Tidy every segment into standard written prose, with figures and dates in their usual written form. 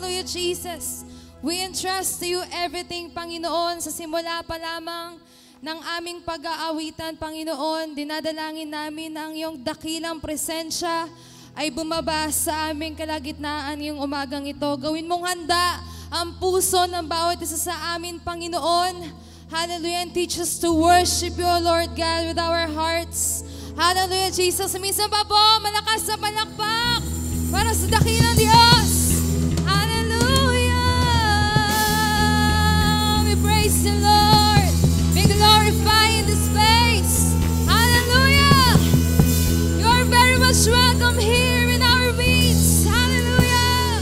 Hallelujah, Jesus. We entrust to you everything, Panginoon, sa simula pa lamang ng aming pag-aawitan, Panginoon. Dinadalangin namin na ang iyong dakilang presensya ay bumaba sa aming kalagitnaan ngayong umagang ito. Gawin mong handa ang puso ng bawat isa sa amin, Panginoon. Hallelujah, and teach us to worship you, O Lord God, with our hearts. Hallelujah, Jesus. Minsan pa po, malakas sa palakpak para sa dakilang Diyos. Praise the Lord. Be glorified in this place. Hallelujah. You are very much welcome here in our midst. Hallelujah.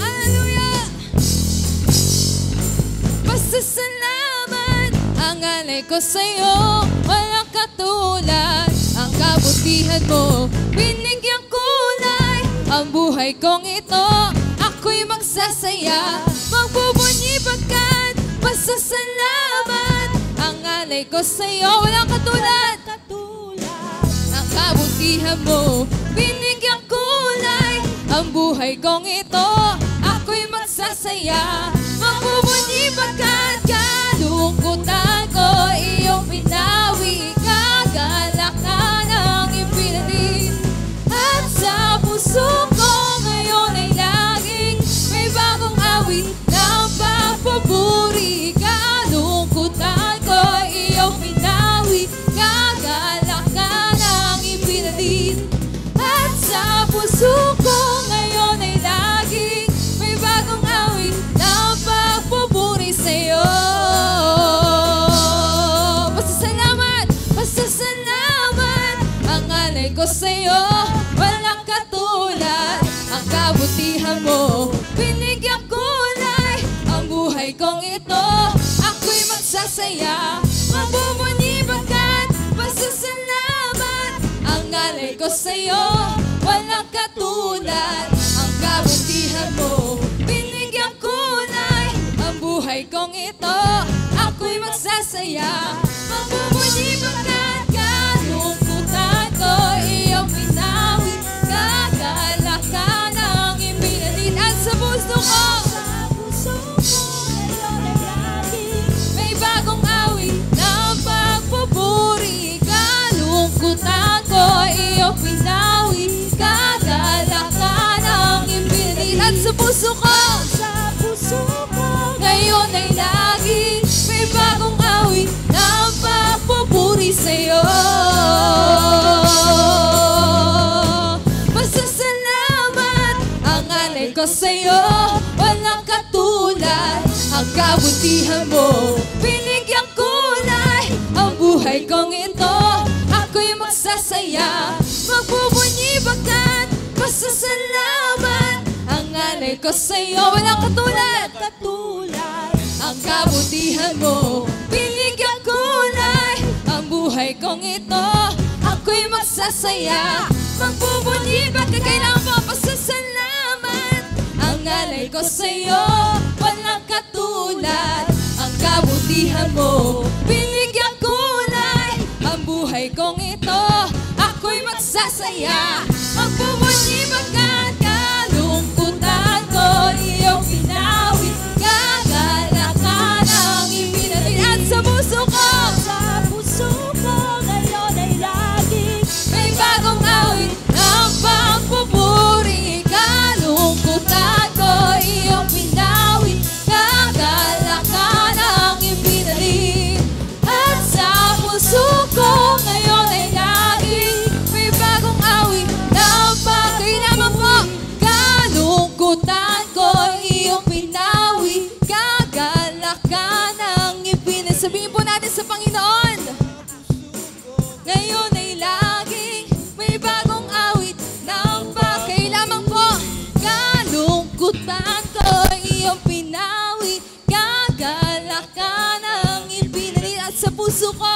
Hallelujah. Pasasalamat ang alay ko sa'yo. Walang katulad ang kabutihan mo. Binigyan kulay ang buhay kong ito. Ako'y magsasaya, magbubunyi pagkat pasasalamat ang alay ko sa'yo. Walang katulad ang kabutihan mo. Binigyan kulay ang buhay kong ito. Ako'y magsasaya, magbubunyi pagkat kalungkutan ko iyong pinawi. Kagalakan ang ipinatid at sa puso ko ngayon ay laging may bagong awit na papaburi. Kalungkutan ko iyong pinawi. Kagalakan ang ipinatid at sa puso ko ngayon ay laging may bagong awit na papaburi sa'yo. Pasasalamat, pasasalamat ang alay ko sa'yo. Walang katulad ang kabutihan mo. Binigyan kulay ang buhay kong ito. Ako'y magsasaya, magbubunyi pagkat pasasalamat ang alay ko sa'yo. Walang katulad ang kabutihan mo. Binigyan kulay ang buhay kong ito. Ako'y magsasaya, magbubunyi pagkat kalungkutan ko iyong pinawi. Kagalakan ang ipinatid at sa puso ko may bagong awit ng pagpupuri. Kalungkutan ko iyong pinawi. Kagalakan ang ipinatid at sa puso ko ngayon ay laging may bagong awit ng pagpupuri sa'yo. Pasasalamat ang alay ko sa'yo. Walang katulad ang kabutihan mo. Binigyan kulay ang buhay kong ito. Ako'y magsasaya, magbubunyi pagkat pasasalamat ang alay ko sa'yo. Walang katulad ang kabutihan mo. Binigyan kulay ang buhay kong ito. Ako'y magsasaya, magbubunyi pagkat kailangan mo pasasalamat ang alay ko sa'yo. Walang katulad ang kabutihan mo. Binigyan kulay ang buhay kong ito. Ako'y magsasaya, magbubunyi pagkat kalungkutan ko iyong pinawi. Kagalakan ang ipinatid at sa puso ko ngayon ay laging may bagong awit ng pagpupuri. Kalungkutan ko iyong pinawi. Kagalakan ang ipinatid at sa puso ko ngayon ay laging may bagong awit ng pagkailangan mo. Kalungkutan ko iyong pinawi. Kagalakan ang ipinatid. Sabihin po natin sa Panginoon, ngayon ay laging may bagong awit ng pagkailangan po. Kalungkutan ko iyong pinawi. Kagalakan ang ipinatid at sa puso ko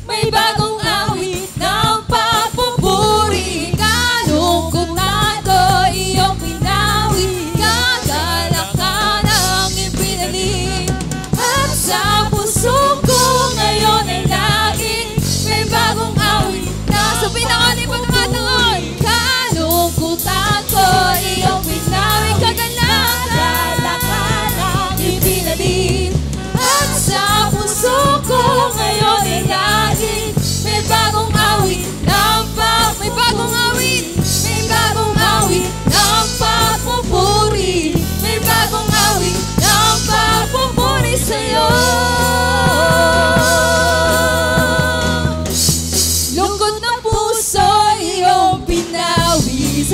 may bagong awit ng papupuri. Kalungkutan ko iyong pinawi. Kagalakan ang ipinatid at sa puso ko ngayon ay laging may bagong awit na sa pinakaling pagkataon.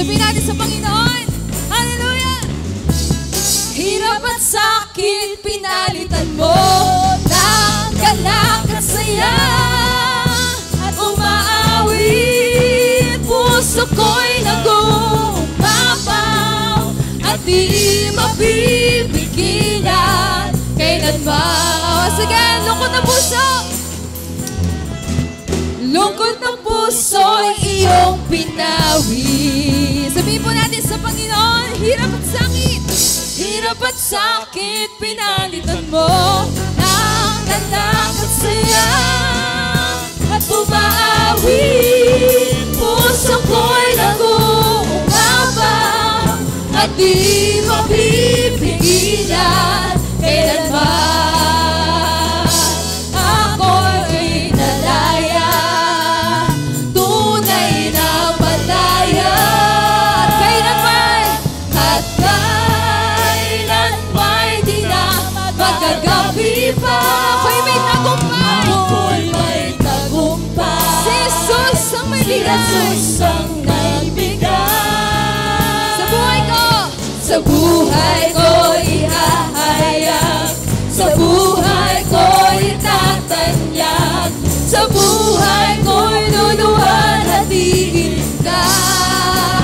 Sabihin natin sa Panginoon, hallelujah! Hirap at sakit, pinalitan mo ng galak at saya. At umaawit, puso ko'y nag-uumapaw. At di mapipigilan kailanman. Sige, lungkot na puso. Lungkot ng puso'y iyong pinawi. Sabihin po natin sa Panginoon, hirap at sakit. Hirap at sakit, pinalitan mo ng galak at saya. At umaawit, puso ko'y nag-uumapaw. At di mapipigilan kailanman. Ako'y nalaya, tunay na malaya. At kailanman di na magagabi pa. Ako'y may tagumpay. Ako'y may tagumpay. Si Jesus ang may bigay. Si Jesus ang naibigay. Sa buhay ko, sa buhay ko ihahayag. Sa buhay ko itatanyag. Sa buhay ko'y luluwalhatiin ka.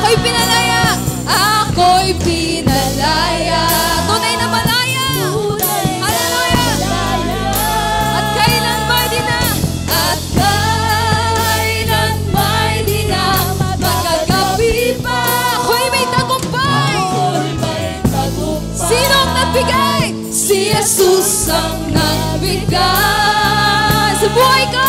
Ako'y pinalaya. Ako'y pinalaya. Tunay na malaya. Hallelujah. At kailanman di na. At kailanman di na magagabi pa. Ako'y may tagumpay. Sino ang nagbigay? Si Jesus ang nagbigay. Sa buhay ko,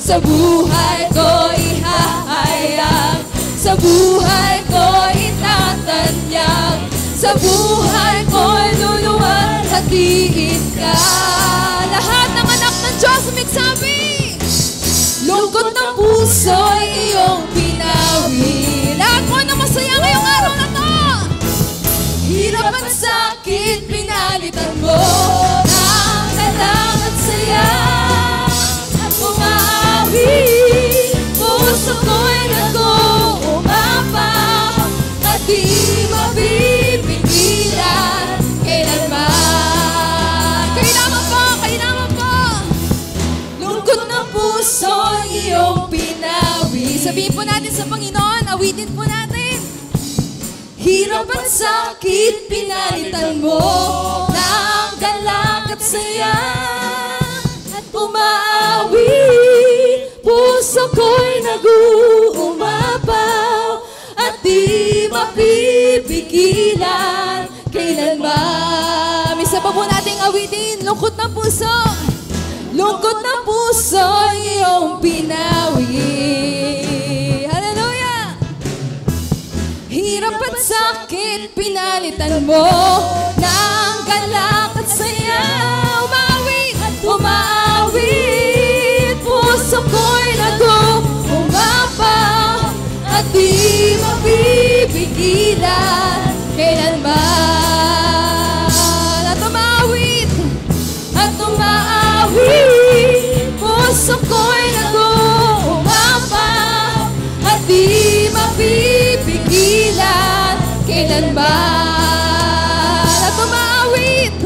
sa buhay ko ihahayag. Sa buhay ko itatanyag. Sa buhay ko luluwalhatiin ka. Lahat ng anak ng Diyos magsabi, lungkot ng puso'y iyong pinawi. Lahat mo na masaya ngayong araw na to. Hirap at sakit, pinalitan mo ng galak at saya. At umaawit, puso ko'y nag-uumapaw. At di mapipigilan kailanman. Kailangan po. Lungkot ng puso iyong pinawi. Sabihin po natin sa Panginoon, awitin po natin. Hirap at sakit, pinalitan mo ng galak at saya. At umaawit, puso ko'y nag-uumapaw. At di mapipigilan kailanman. Isa pa po nating awitin, lungkot ng puso. Lungkot ng puso iyong pinawi. Hallelujah! Hirap at sakit, pinalitan mo ng galak at saya. Umaawit, puso ko'y nag-uumapaw. At di mapipigilan kailanman. At umaawit, puso ko'y nag-uumapaw. At di mapipigilan kailanman. At umaawit,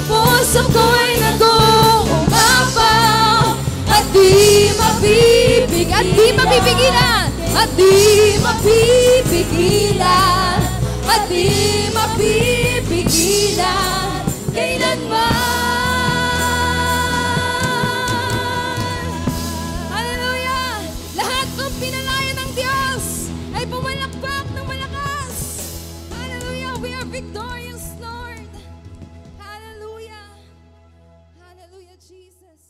puso ko'y nag-uumapaw. At di mapipigilan. At di mapipigilan. At di mapipigilan kailanman. Hallelujah! Lahat ng pinalaya ng Diyos ay pumalakpak ng malakas. Hallelujah! We are victorious, Lord. Hallelujah! Hallelujah, Jesus.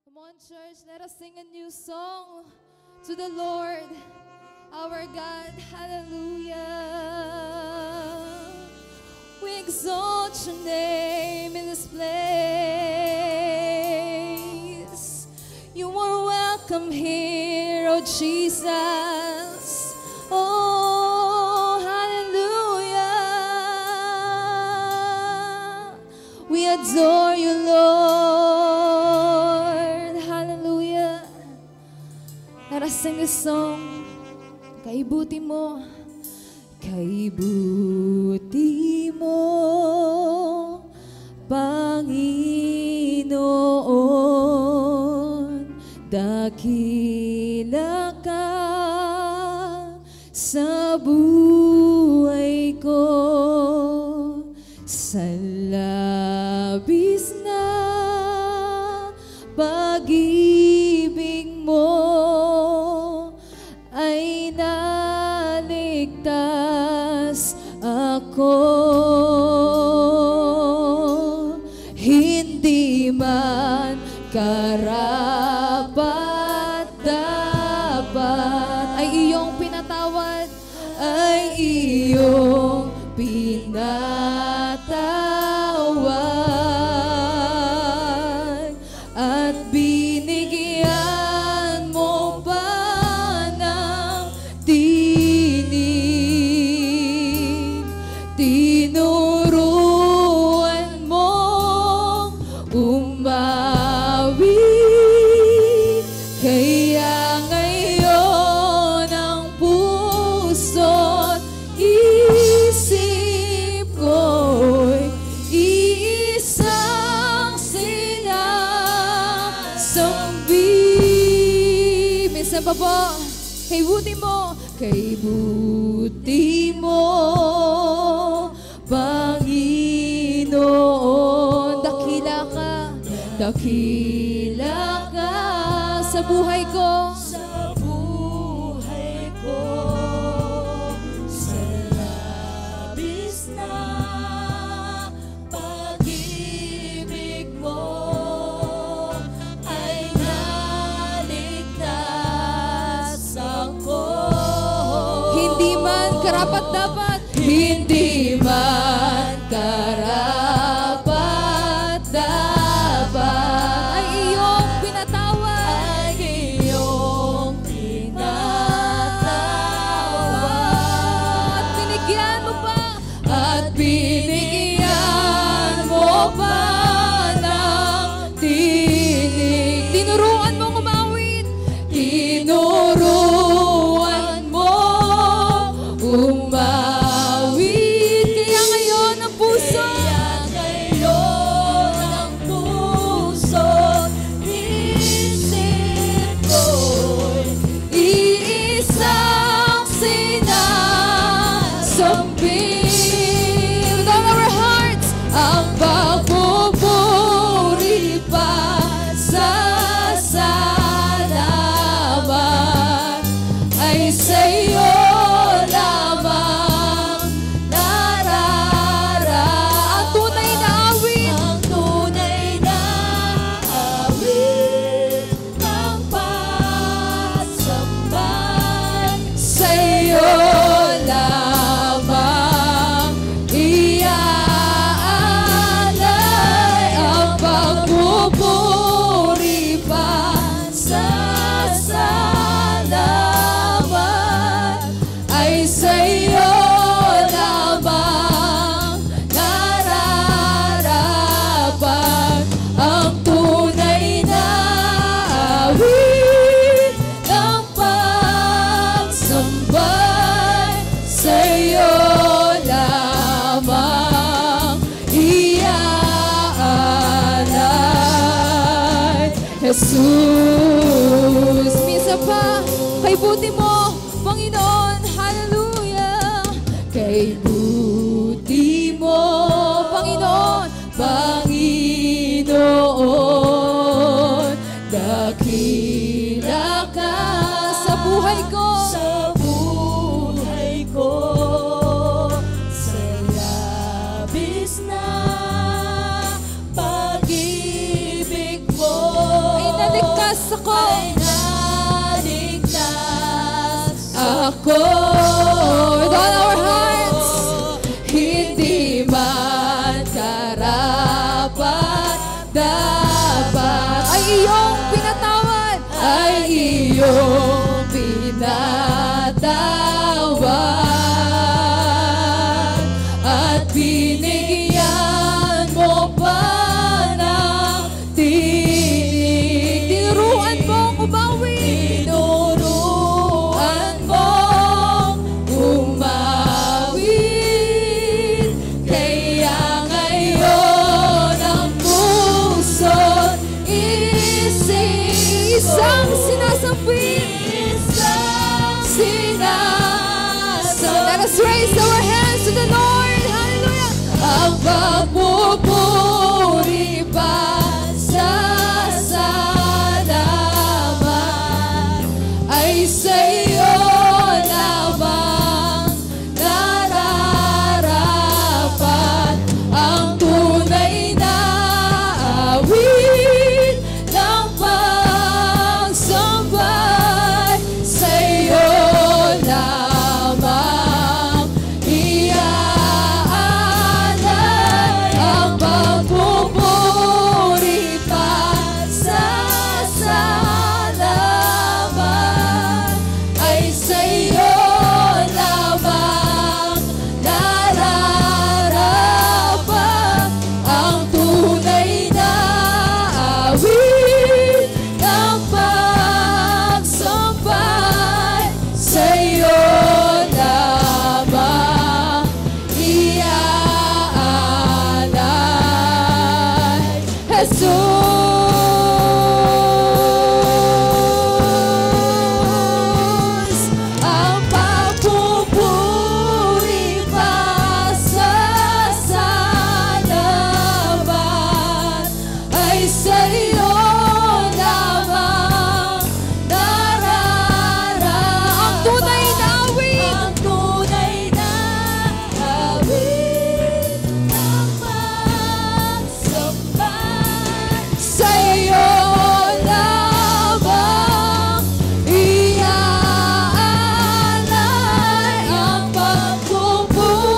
Come on, church, let us sing a new song to the Lord, our God. Hallelujah. We exalt your name in this place. You are welcome here, oh Jesus. Oh, hallelujah. We adore you, Lord. Hallelujah. Narasang gustong kaibuti mo, kaibuti mo, Panginoon, dakila ka sa buhay ko, sa labis na pag-ibig mo ay naligtas ako. Hindi man karapat-dapat ay iyong pinatawad, ay iyong pinatawad, at binigyan mo pa ng tinig. Tinuruan mong umawi, kaya ngayon ang puso't isip ko'y isang sinasamba. Minsan pa po, kaibuti mo, kaibuti mo, Panginoon, dakila ka sa buhay ko, sa buhay ko, sa labis na pag-ibig mo ay naligtas ako. Hindi man karapat-dapat, hindi man karapat-dapat ay iyong pinatawad, ay iyong pinatawad, at binigyan mo pa, at binigyan mo pa ng tinig. Tinuruan mong umawit, tinuruan mo umawit, kaya ngayon ang puso, isip ko'y iisang sinasambi. With all our hearts, ang pagpupuri pa sa salamat ay sa'yo lamang narara. Ang tunay na awit, ang tunay na awit ng pagsambay sa'yo lamang iaalay. Ang pagpupuri pa sa salamat ay sa'yo lamang nararapat. Ang tunay na awit ng pagsambay sa'yo lamang iaalay. Jesus, minsan pa, kaibuti mo, Panginoon, hallelujah. Kaibuti mo, Panginoon, Panginoon, dakila ka sa buhay ko, sa buhay ko, sa labis na pag-ibig mo ay naligtas ako, ay naligtas ako. With all our hearts, hindi man karapat-dapat ay iyong pinatawad, ay iyong pinatawad, at binigyan mo pa ng tinig. Tinuruan mo umawi, tinuruan raise our hands to the Lord. Hallelujah. Ang pagpupuri pa sa salamat ay sa'yo lamang nararapat. Ang tunay na awit ng pagsambay sa'yo lamang iaalay. Ang pagpupuri pa sa salamat ay sa'yo lamang nararapat. Ang tunay na awit ng pagsambay sa'yo lamang iaalay. Jesus, ang pagpupuri pa sa salamat ay sa'yo lamang nararapat. Ang tunay na awit, ang tunay na awit ng pagsambay sa'yo lamang iaalay. Ang pagpupuri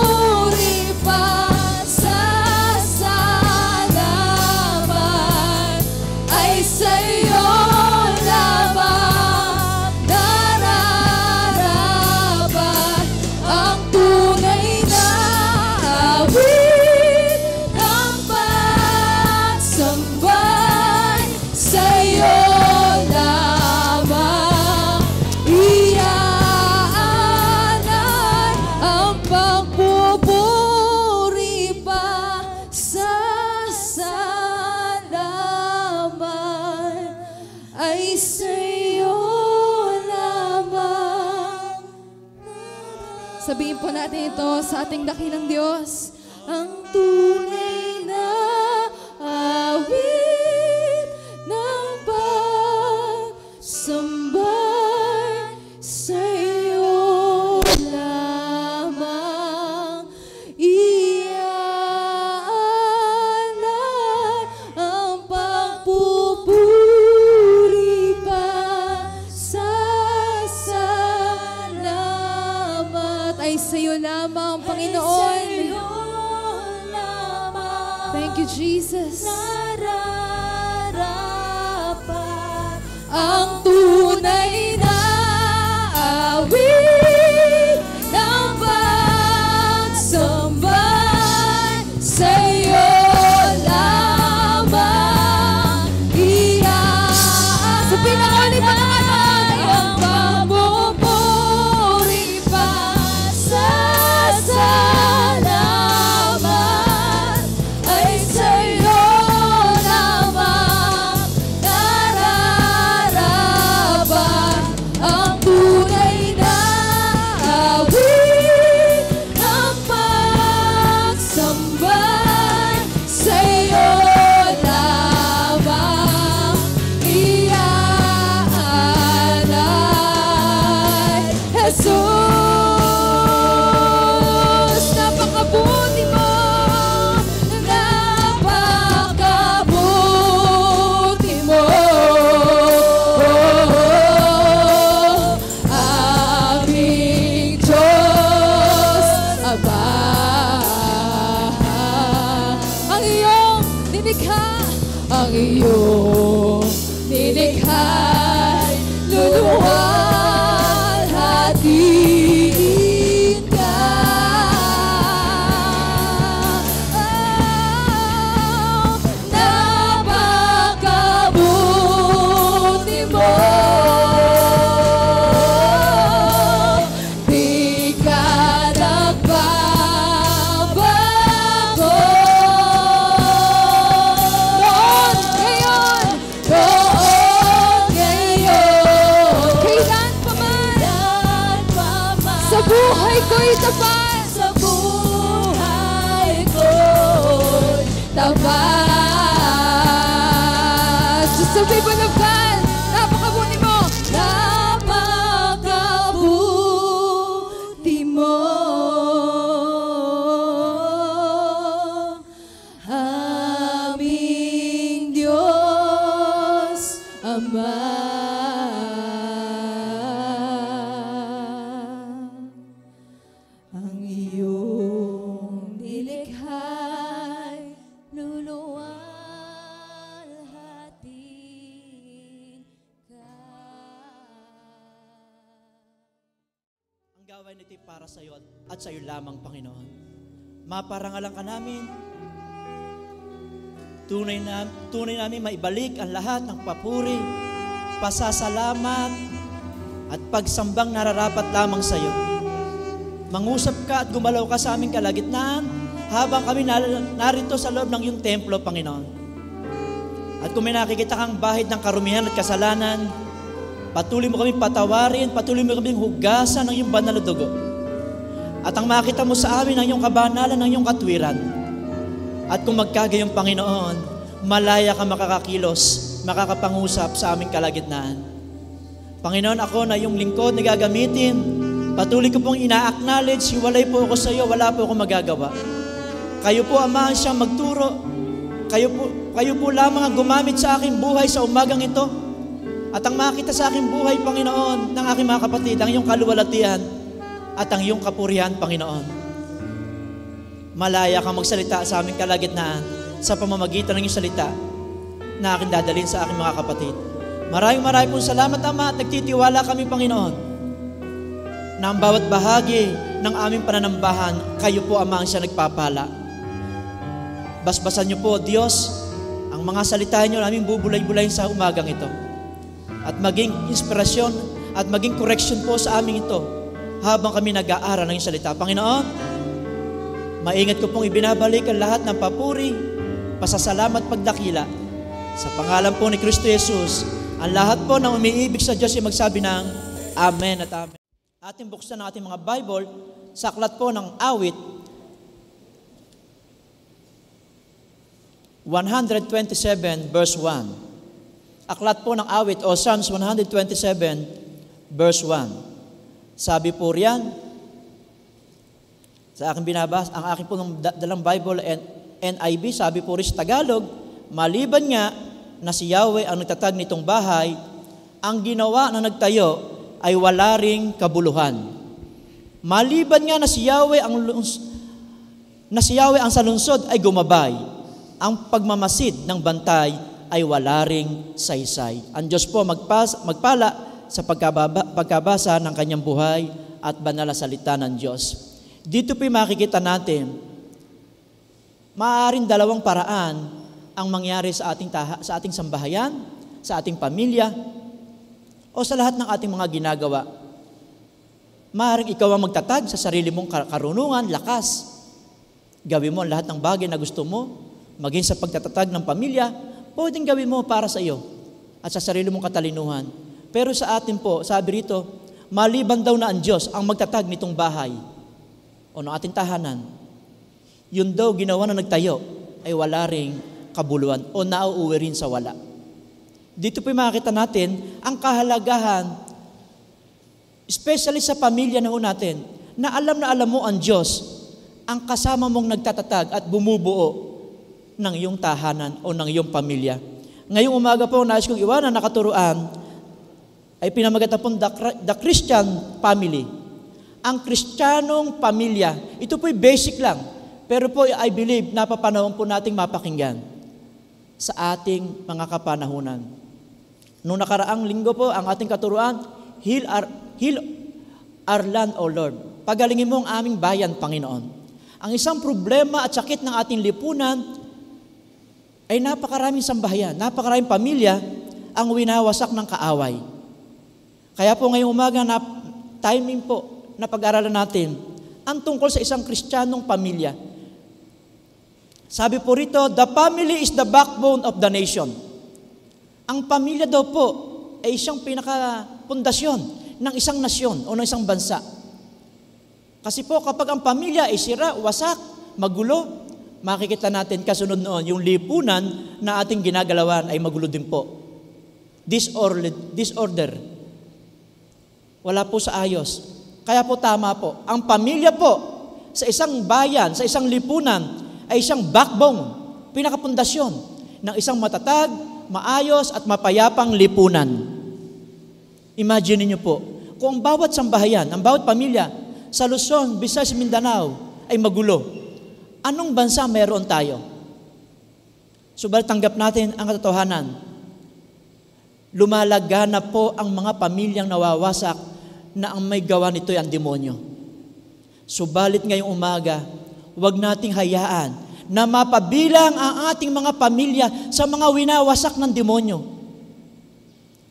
pa sa salamat ay sa'yo lamang nararapat. Ang tunay na awit ng pagsambay sa'yo lamang iaalay. Ang pagpupuri pa sa salamat ay sa'yo lamang. Sabihin po natin ito sa ating dakilang Diyos. Ang tunay na awit ng pagsambay sa'yo lamang iaalay. Ang pagpupuri pa sa salamat ay sa'yo lamang, Panginoon. Thank you, Jesus. Nararapat ang tunay na awit ng pagsambay sa'yo lamang iaalay. Sa pinakauli pangalan, ang pagpupuri pa sa salamat ay sa'yo lamang nararapat. Ang tunay na awit ng pagsambay sa'yo lamang iaalay. Jesus, napakabuti mo, napakabuti mo, aming Diyos Ama. Ang iyong nilikha, ang iyong nilikha'y luluwalhati buhay ko'y tapat. Sa buhay ko'y tapat. Just the people of God, napakabuti mo. Napakabuti mo, aming Diyos Ama. Ang iyong nilikha't luluwalhatiin ka. Ang gawain nito'y para sa iyo at sa iyo lamang, Panginoon. Maparangalan ka namin. Tunay namin maibalik ang lahat ng papuri, pasasalamat, at pagsambang nararapat lamang sa iyo. Mangusap ka at gumalaw ka sa aming kalagitnaan habang kami narito sa loob ng iyong templo, Panginoon. At kung may nakikita kang bahid ng karumihan at kasalanan, patuloy mo kaming patawarin, patuloy mo kaming hugasan ng iyong banal na dugo. At ang makita mo sa amin ang iyong kabanalan, ng iyong katwiran. At kung magkagayong, Panginoon, malaya ka makakakilos, makakapangusap sa aming kalagitnaan. Panginoon, ako na iyong lingkod na gagamitin, patuloy ko pong ina-acknowledge, hiwalay po ako sa iyo, wala po ako magagawa. Kayo po, Ama, ang siyang magturo. Kayo po lamang ang gumamit sa aking buhay sa umagang ito. At ang makita sa aking buhay, Panginoon, ng aking mga kapatid, ang iyong kaluwalhatian at ang iyong kapurihan, Panginoon. Malaya kang magsalita sa aming kalagitnaan sa pamamagitan ng iyong salita na aking dadalhin sa aking mga kapatid. Maraming pong salamat, Ama, at nagtitiwala kami, Panginoon, na ang bawat bahagi ng aming pananambahan, kayo po, Ama, ang siya nagpapala. Basbasan niyo po, Diyos, ang mga salita niyo na aming bubulay-bulayin sa umagang ito. At maging inspirasyon at maging correction po sa amin ito habang kami nag-aaral ng iyong salita. Panginoon, maingat ko pong ibinabalik ang lahat ng papuri, pasasalamat, pagdakila. Sa pangalan po ni Kristo Jesus, ang lahat po na umiibig sa Diyos ay magsabi ng Amen at Amen. Ating buksan ang ating mga Bible sa aklat po ng Awit 127 verse 1. Aklat po ng Awit o Psalms 127 verse 1. Sabi po riyan, sa aking binabasa, ang aking po dalang Bible NIV, sabi po rin sa Tagalog, maliban nga na si Yahweh ang nagtatag nitong bahay, ang ginawa na nagtayo ay wala ring kabuluhan. Maliban nga na si Yahweh ang sa lungsod ay gumabay, ang pagmamasid ng bantay ay wala ring saysay. Ang Diyos po magpala sa pagkabasa ng kanyang buhay at banal na salita ng Diyos. Dito po makikita natin, maaaring dalawang paraan ang mangyari sa ating sambahayan, sa ating pamilya, o sa lahat ng ating mga ginagawa. Maaaring ikaw ang magtatag sa sarili mong karunungan, lakas. Gawin mo ang lahat ng bagay na gusto mo, maging sa pagtatatag ng pamilya, pwedeng gawin mo para sa iyo at sa sarili mong katalinuhan. Pero sa atin po, sabi rito, maliban daw na ang Diyos ang magtatag nitong bahay o ng ating tahanan, yun daw ginawa na nagtayo ay wala ring kabuluhan o nauuwi rin sa wala. Dito po makikita natin ang kahalagahan, especially sa pamilya na natin, na alam mo ang Diyos, ang kasama mong nagtatatag at bumubuo ng iyong tahanan o ng iyong pamilya. Ngayong umaga po, nais kong iwanan na katuruan ay pinamagatan po the Christian family. Ang Kristiyanong pamilya, ito po'y basic lang, pero po I believe napapanahon po nating mapakinggan sa ating mga kapanahunan. Noong nakaraang linggo po, ang ating katuruan, Heal our land, O Lord. Pagalingin mo ang aming bayan, Panginoon. Ang isang problema at sakit ng ating lipunan ay napakaraming sambahayan, napakaraming pamilya ang winawasak ng kaaway. Kaya po ngayong umaga, timing po na pag-aralan natin ang tungkol sa isang Kristiyanong pamilya. Sabi po rito, the family is the backbone of the nation. Ang pamilya daw po ay isang pinaka-pundasyon ng isang nasyon o ng isang bansa. Kasi po kapag ang pamilya ay sira, wasak, magulo, makikita natin kasunod noon, yung lipunan na ating ginagalawan ay magulo din po. Disorder. Wala po sa ayos. Kaya po tama po, ang pamilya po sa isang bayan, sa isang lipunan, ay isang backbone, pinakapundasyon ng isang matatag, maayos at mapayapang lipunan. Imagine niyo po, kung ang bawat sambahayan, ang bawat pamilya sa Luzon, Visayas, Mindanao ay magulo, anong bansa meron tayo? Subalit tanggap natin ang katotohanan. Lumalagana po ang mga pamilyang nawawasak na ang may gawa nito ay ang demonyo. Subalit ngayong umaga, huwag nating hayaan na mapabilang ang ating mga pamilya sa mga winawasak ng demonyo.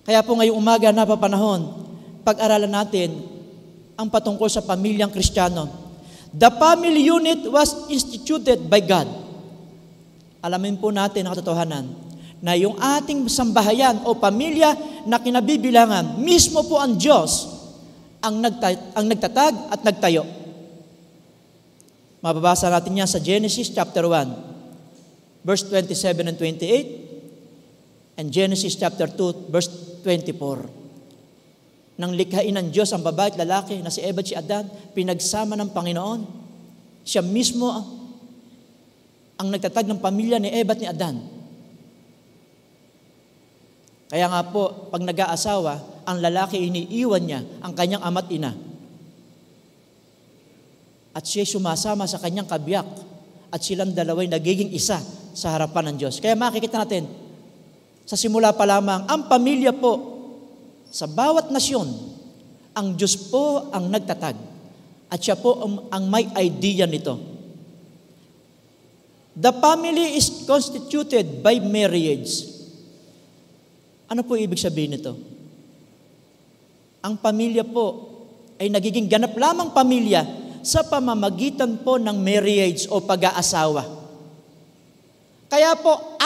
Kaya po ngayong umaga, napapanahon, pag-aralan natin ang patungkol sa pamilyang Kristiyano. The family unit was instituted by God. Alamin po natin ang katotohanan na yung ating sambahayan o pamilya na kinabibilangan, mismo po ang Diyos ang nagtatag at nagtayo. Mababasa natin yan sa Genesis chapter 1, verse 27 and 28, and Genesis chapter 2, verse 24. Nang likhain ng Diyos ang babae at lalaki na si Eva at si Adan, pinagsama ng Panginoon. Siya mismo ang nagtatag ng pamilya ni Eva at ni Adan. Kaya nga po, pag nag-aasawa, ang lalaki iniiwan niya ang kanyang ama't ina. At siya sumasama sa kanyang kabiyak at silang dalaway nagiging isa sa harapan ng Diyos. Kaya makikita natin, sa simula pa lamang, ang pamilya po, sa bawat nasyon, ang Diyos po ang nagtatag. At siya po ang may idea nito. The family is constituted by marriage. Ano po ibig sabihin nito? Ang pamilya po ay nagiging ganap lamang pamilya sa pamamagitan po ng marriage o pag-aasawa. Kaya po,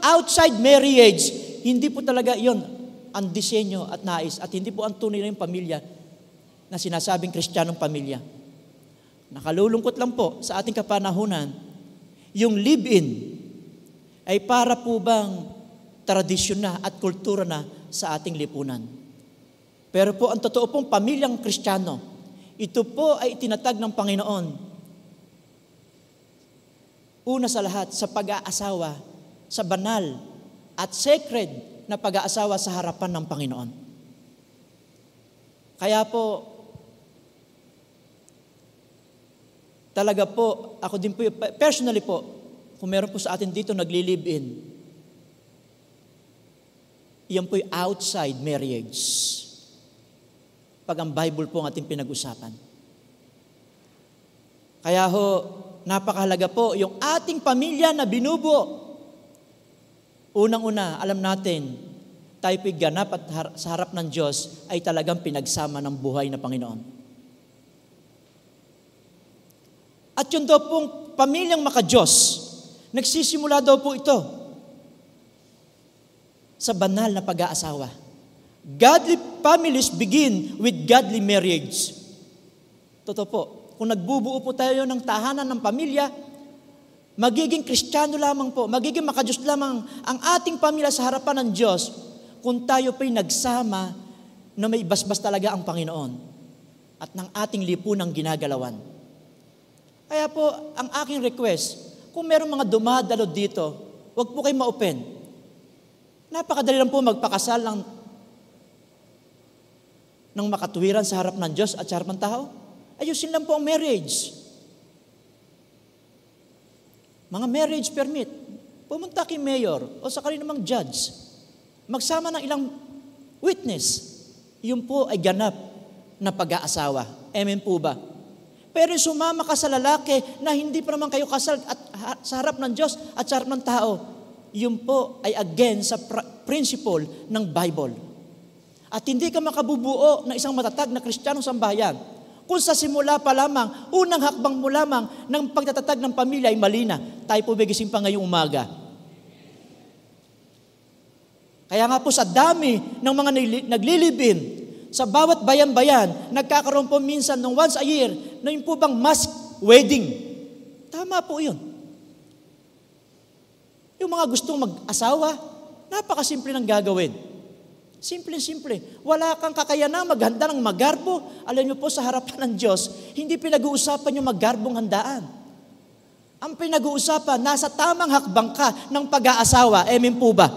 outside marriage, hindi po talaga yon ang disenyo at nais at hindi po ang tunay na yung pamilya na sinasabing Kristiyanong pamilya. Nakalulungkot lang po sa ating kapanahunan, yung live-in ay para po bang tradisyon na at kultura na sa ating lipunan. Pero po ang totoo pong pamilyang Kristiyano, ito po ay itinatag ng Panginoon. Una sa lahat, sa pag-aasawa, sa banal at sacred na pag-aasawa sa harapan ng Panginoon. Kaya po, talaga po, ako din po, personally po, kung meron po sa atin dito nagli-live-in, yan po'y outside marriage. Pag ang Bible po ang ating pinag-usapan. Kaya ho, napakahalaga po yung ating pamilya na binubuo. Unang-una, alam natin, tayo po'y ganap at sa harap ng Diyos ay talagang pinagsama ng buhay na Panginoon. At yun daw pong pamilyang maka-Diyos, nagsisimula daw po ito sa banal na pag-aasawa. Godly families begin with godly marriage. Totoo po, kung nagbubuo po tayo ng tahanan ng pamilya, magiging Kristiyano lamang po, magiging maka-Diyos lamang ang ating pamilya sa harapan ng Diyos kung tayo po'y nagsama na may basbas talaga ang Panginoon at ng ating lipunang ginagalawan. Kaya po, ang aking request, kung merong mga dumadalo dito, huwag po kayo ma-open. Napakadali lang po magpakasal ng makatuwiran sa harap ng Diyos at sa harap ng tao. Ayusin lang po ang marriage. Mga marriage permit. Pumunta kay mayor o sa kaninang judge. Magsama ng ilang witness. Yun po ay ganap na pag-aasawa. Amen po ba? Pero sumama ka sa lalaki na hindi pa naman kayo kasal at sa harap ng Diyos at sa harap ng tao, yun po ay against sa principle ng Bible. At hindi ka makabubuo ng isang matatag na Kristiyanong sambahayan kung sa simula pa lamang, unang hakbang mo lamang ng pagtatatag ng pamilya ay mali na. Tayo po bigising pa ngayong umaga. Kaya nga po sa dami ng mga naglilibin, sa bawat bayan-bayan, nagkakaroon po minsan ng once a year na yun po bang mass wedding. Tama po yun. Yung mga gustong mag-asawa, napakasimple ng gagawin. Simple-simple. Wala kang kakayanang maghanda ng magarbo. Alam niyo po, sa harapan ng Diyos, hindi pinag-uusapan yung magarbong handaan. Ang pinag-uusapan, nasa tamang hakbang ka ng pag-aasawa. Amen po ba?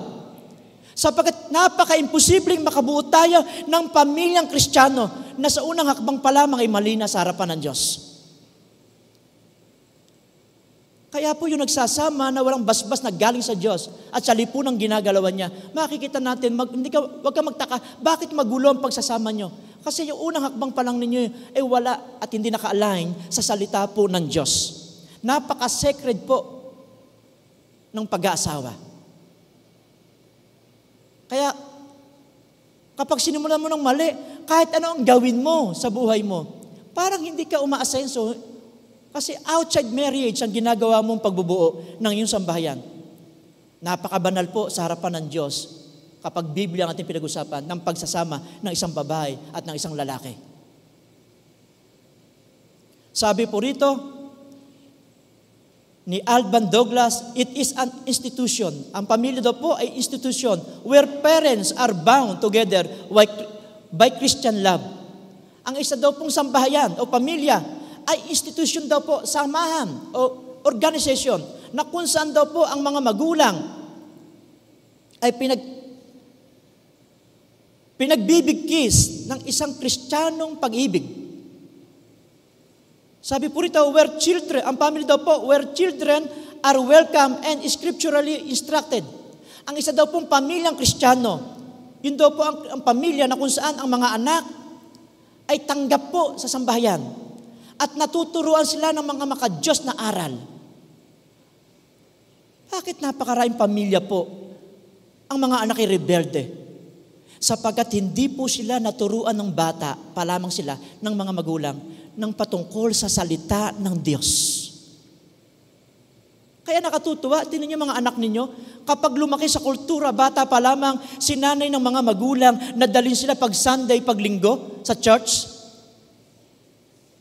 Sapagkat napaka-imposibleng makabuo tayo ng pamilyang Kristiyano na sa unang hakbang pa lamang ay mali na sa harapan ng Diyos. Kaya po yung nagsasama na walang basbas na galing sa Diyos at sa lipunang ginagalawan niya, makikita natin, huwag ka magtaka, bakit magulo ang pagsasama nyo? Kasi yung unang hakbang pa lang ninyo, wala at hindi naka-align sa salita po ng Diyos. Napaka-sacred po ng pag-aasawa. Kaya, kapag sinimulan mo ng mali, kahit ano ang gawin mo sa buhay mo, parang hindi ka umaasenso. Kasi outside marriage ang ginagawa mong pagbubuo ng iyong sambahayan. Napakabanal po sa harapan ng Diyos kapag Biblia ang ating pinag-usapan ng pagsasama ng isang babae at ng isang lalaki. Sabi po rito ni Alban Douglas, it is an institution. Ang pamilya daw po ay institution where parents are bound together by Christian love. Ang isa daw pong sambahayan o pamilya ay institusyon daw po, samahan o organization na kung saan daw po ang mga magulang ay pinagbibigkis ng isang Kristiyanong pag-ibig. Sabi po rito, ang family daw po, where children are welcome and scripturally instructed. Ang isa daw pong pamilyang Kristiyano, yun daw po ang pamilya na kung saan ang mga anak ay tanggap po sa sambahayan. At natuturuan sila ng mga maka-Diyos na aral. Bakit napakaraming pamilya po ang mga anak ay rebelde? Sapagkat hindi po sila naturuan ng bata, pa lamang sila, ng mga magulang, ng patungkol sa salita ng Diyos. Kaya nakatutuwa, tingnan niyo mga anak ninyo, kapag lumaki sa kultura, bata pa lamang, sinanay ng mga magulang na dalhin sila pag Sunday, pag linggo, sa church.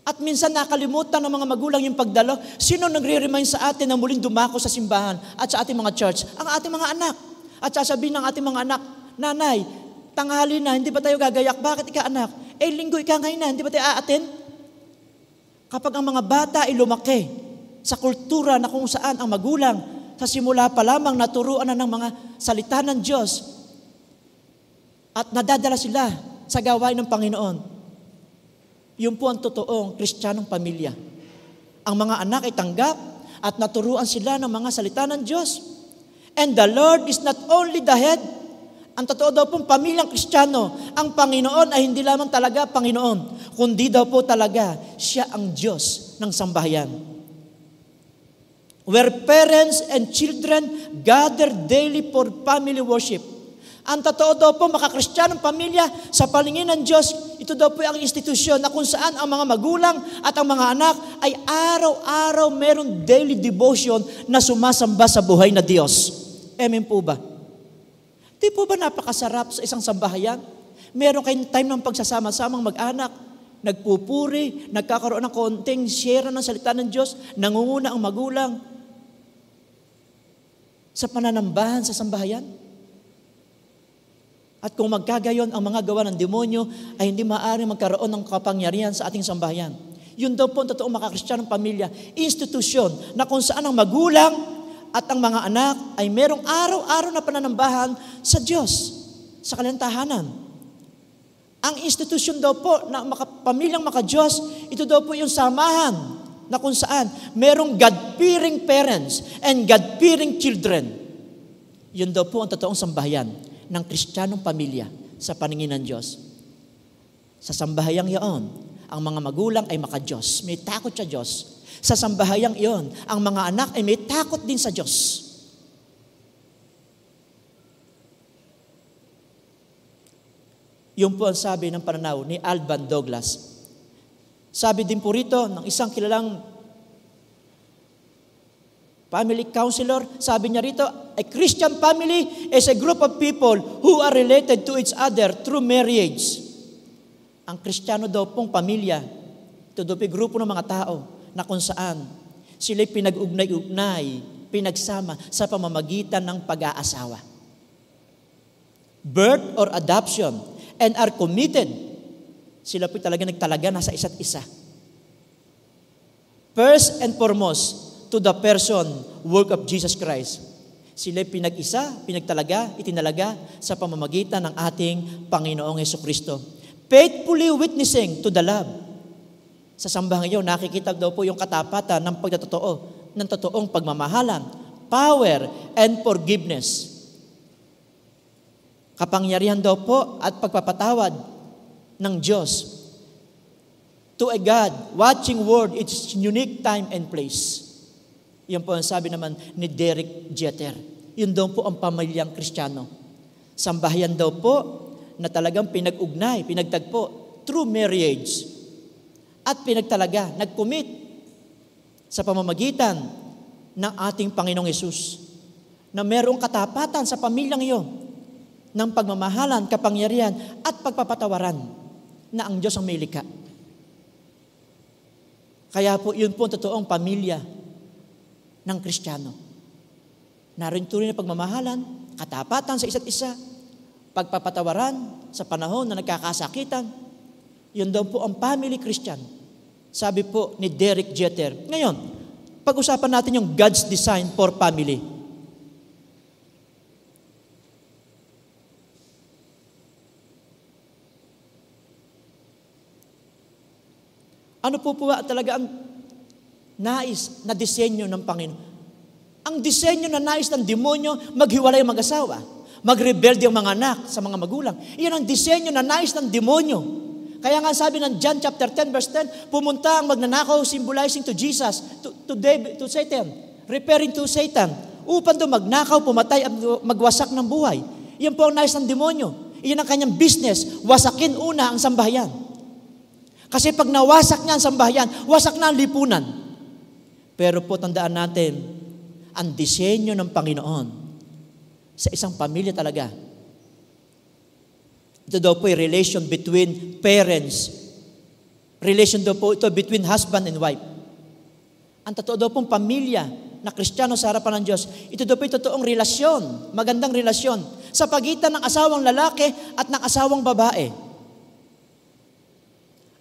At minsan nakalimutan ng mga magulang yung pagdalo. Sino nagre-remind sa atin na muling dumako sa simbahan at sa ating mga church? Ang ating mga anak. At sasabihin ng ating mga anak, Nanay, tanghali na, hindi ba tayo gagayak? Bakit ika anak? Linggo ika ngayon na, hindi ba tayo aatin? Kapag ang mga bata ay lumaki sa kultura na kung saan ang magulang sa simula pa lamang naturuan na ng mga salita ng Diyos at nadadala sila sa gawain ng Panginoon, yun po ang totoong Kristiyanong pamilya. Ang mga anak ay tanggap at naturuan sila ng mga salita ng Diyos. And the Lord is not only the head. Ang totoo daw pong pamilyang Kristiyano, ang Panginoon ay hindi lamang talaga Panginoon, kundi daw po talaga siya ang Diyos ng sambahayan. Where parents and children gather daily for family worship. Ang totoo daw po, makakristyanong pamilya, sa paningin ng Diyos, ito daw po ang institusyon na kung saan ang mga magulang at ang mga anak ay araw-araw merong daily devotion na sumasamba sa buhay na Diyos. Amen po ba? Di po ba napakasarap sa isang sambahayan? Meron kayong time ng pagsasama-samang mag-anak, nagpupuri, nagkakaroon ng konting share ng salita ng Diyos, nangunguna ang magulang sa pananambahan sa sambahayan? At kung magkagayon ang mga gawa ng demonyo, ay hindi maaaring magkaroon ng kapangyarihan sa ating sambahayan. Yun daw po ang totoong makakristyanong pamilya, institusyon na kung saan ang magulang at ang mga anak ay merong araw-araw na pananambahan sa Diyos, sa kanilang tahanan. Ang institusyon daw po na pamilyang maka-Diyos, ito daw po yung samahan na kung saan merong God-fearing parents and God-fearing children. Yun daw po ang totoong sambahayan ng Kristiyanong pamilya sa paningin ng Diyos. Sa sambahayang iyon, ang mga magulang ay maka-Diyos, may takot sa Diyos. Sa sambahayang iyon, ang mga anak ay may takot din sa Diyos. Yun po ang sabi ng pananaw ni Alban Douglas. Sabi din po rito ng isang kilalang family counselor, sabi niya rito, a Christian family is a group of people who are related to each other through marriage. Ang Kristiyano daw pong pamilya Ito daw po'y grupo ng mga tao na kung saan sila'y pinag-ugnay-ugnay, pinagsama sa pamamagitan ng pag-aasawa. Birth or adoption, and are committed. Sila po'y talaga nagtalaga na sa isa't isa. First and foremost, to the person, work of Jesus Christ. Sila'y pinag-isa, pinagtalaga, itinalaga sa pamamagitan ng ating Panginoong Hesukristo. Faithfully witnessing to the love. Sa sambahan ngayon, nakikita daw po yung katapatan ng pagtatotoo, ng totoong pagmamahalan, power, and forgiveness. Kapangyarihan daw po at pagpapatawad ng Diyos to a God, watching word, its unique time and place. Yan po ang sabi naman ni Derek Jeter. Yun daw po ang pamilyang Kristiyano. Sambahayan daw po na talagang pinag-ugnay, pinagtagpo through marriage at pinagtalaga, nag-commit sa pamamagitan ng ating Panginoong Hesus na mayroong katapatan sa pamilyang iyon ng pagmamahalan, kapangyarihan at pagpapatawaran na ang Diyos ang may likha. Kaya po yun po ang totoong pamilya ng Kristiyano. Naroon tuloy na pagmamahalan, katapatan sa isa't isa, pagpapatawaran sa panahon na nagkakasakitan. Yun daw po ang family Christian. Sabi po ni Derek Jeter. Ngayon, pag-usapan natin yung God's design for family. Ano po talaga ang nais na disenyo ng Panginoon? Ang disenyo na nais ng demonyo, maghiwalay ang mag-asawa, magrebelde ang mga anak sa mga magulang. Iyan ang disenyo na nais ng demonyo. Kaya nga sabi ng John chapter 10 verse 10, pumunta ang magnanakaw symbolizing to Jesus, to Satan, referring to Satan, upang doon magnakaw, pumatay at magwasak ng buhay. Iyan po ang nais ng demonyo. Iyan ang kanyang business, wasakin una ang sambahayan. Kasi pag nawasak niya ang sambahayan, wasak na ang lipunan. Pero po tandaan natin, ang disenyo ng Panginoon sa isang pamilya talaga. Ito daw po yung relation between parents. Relation daw po ito between husband and wife. Ang totoo daw pong pamilya na Kristiyano sa harapan ng Diyos, ito daw po yung totoong relasyon, magandang relasyon, sa pagitan ng asawang lalaki at ng asawang babae.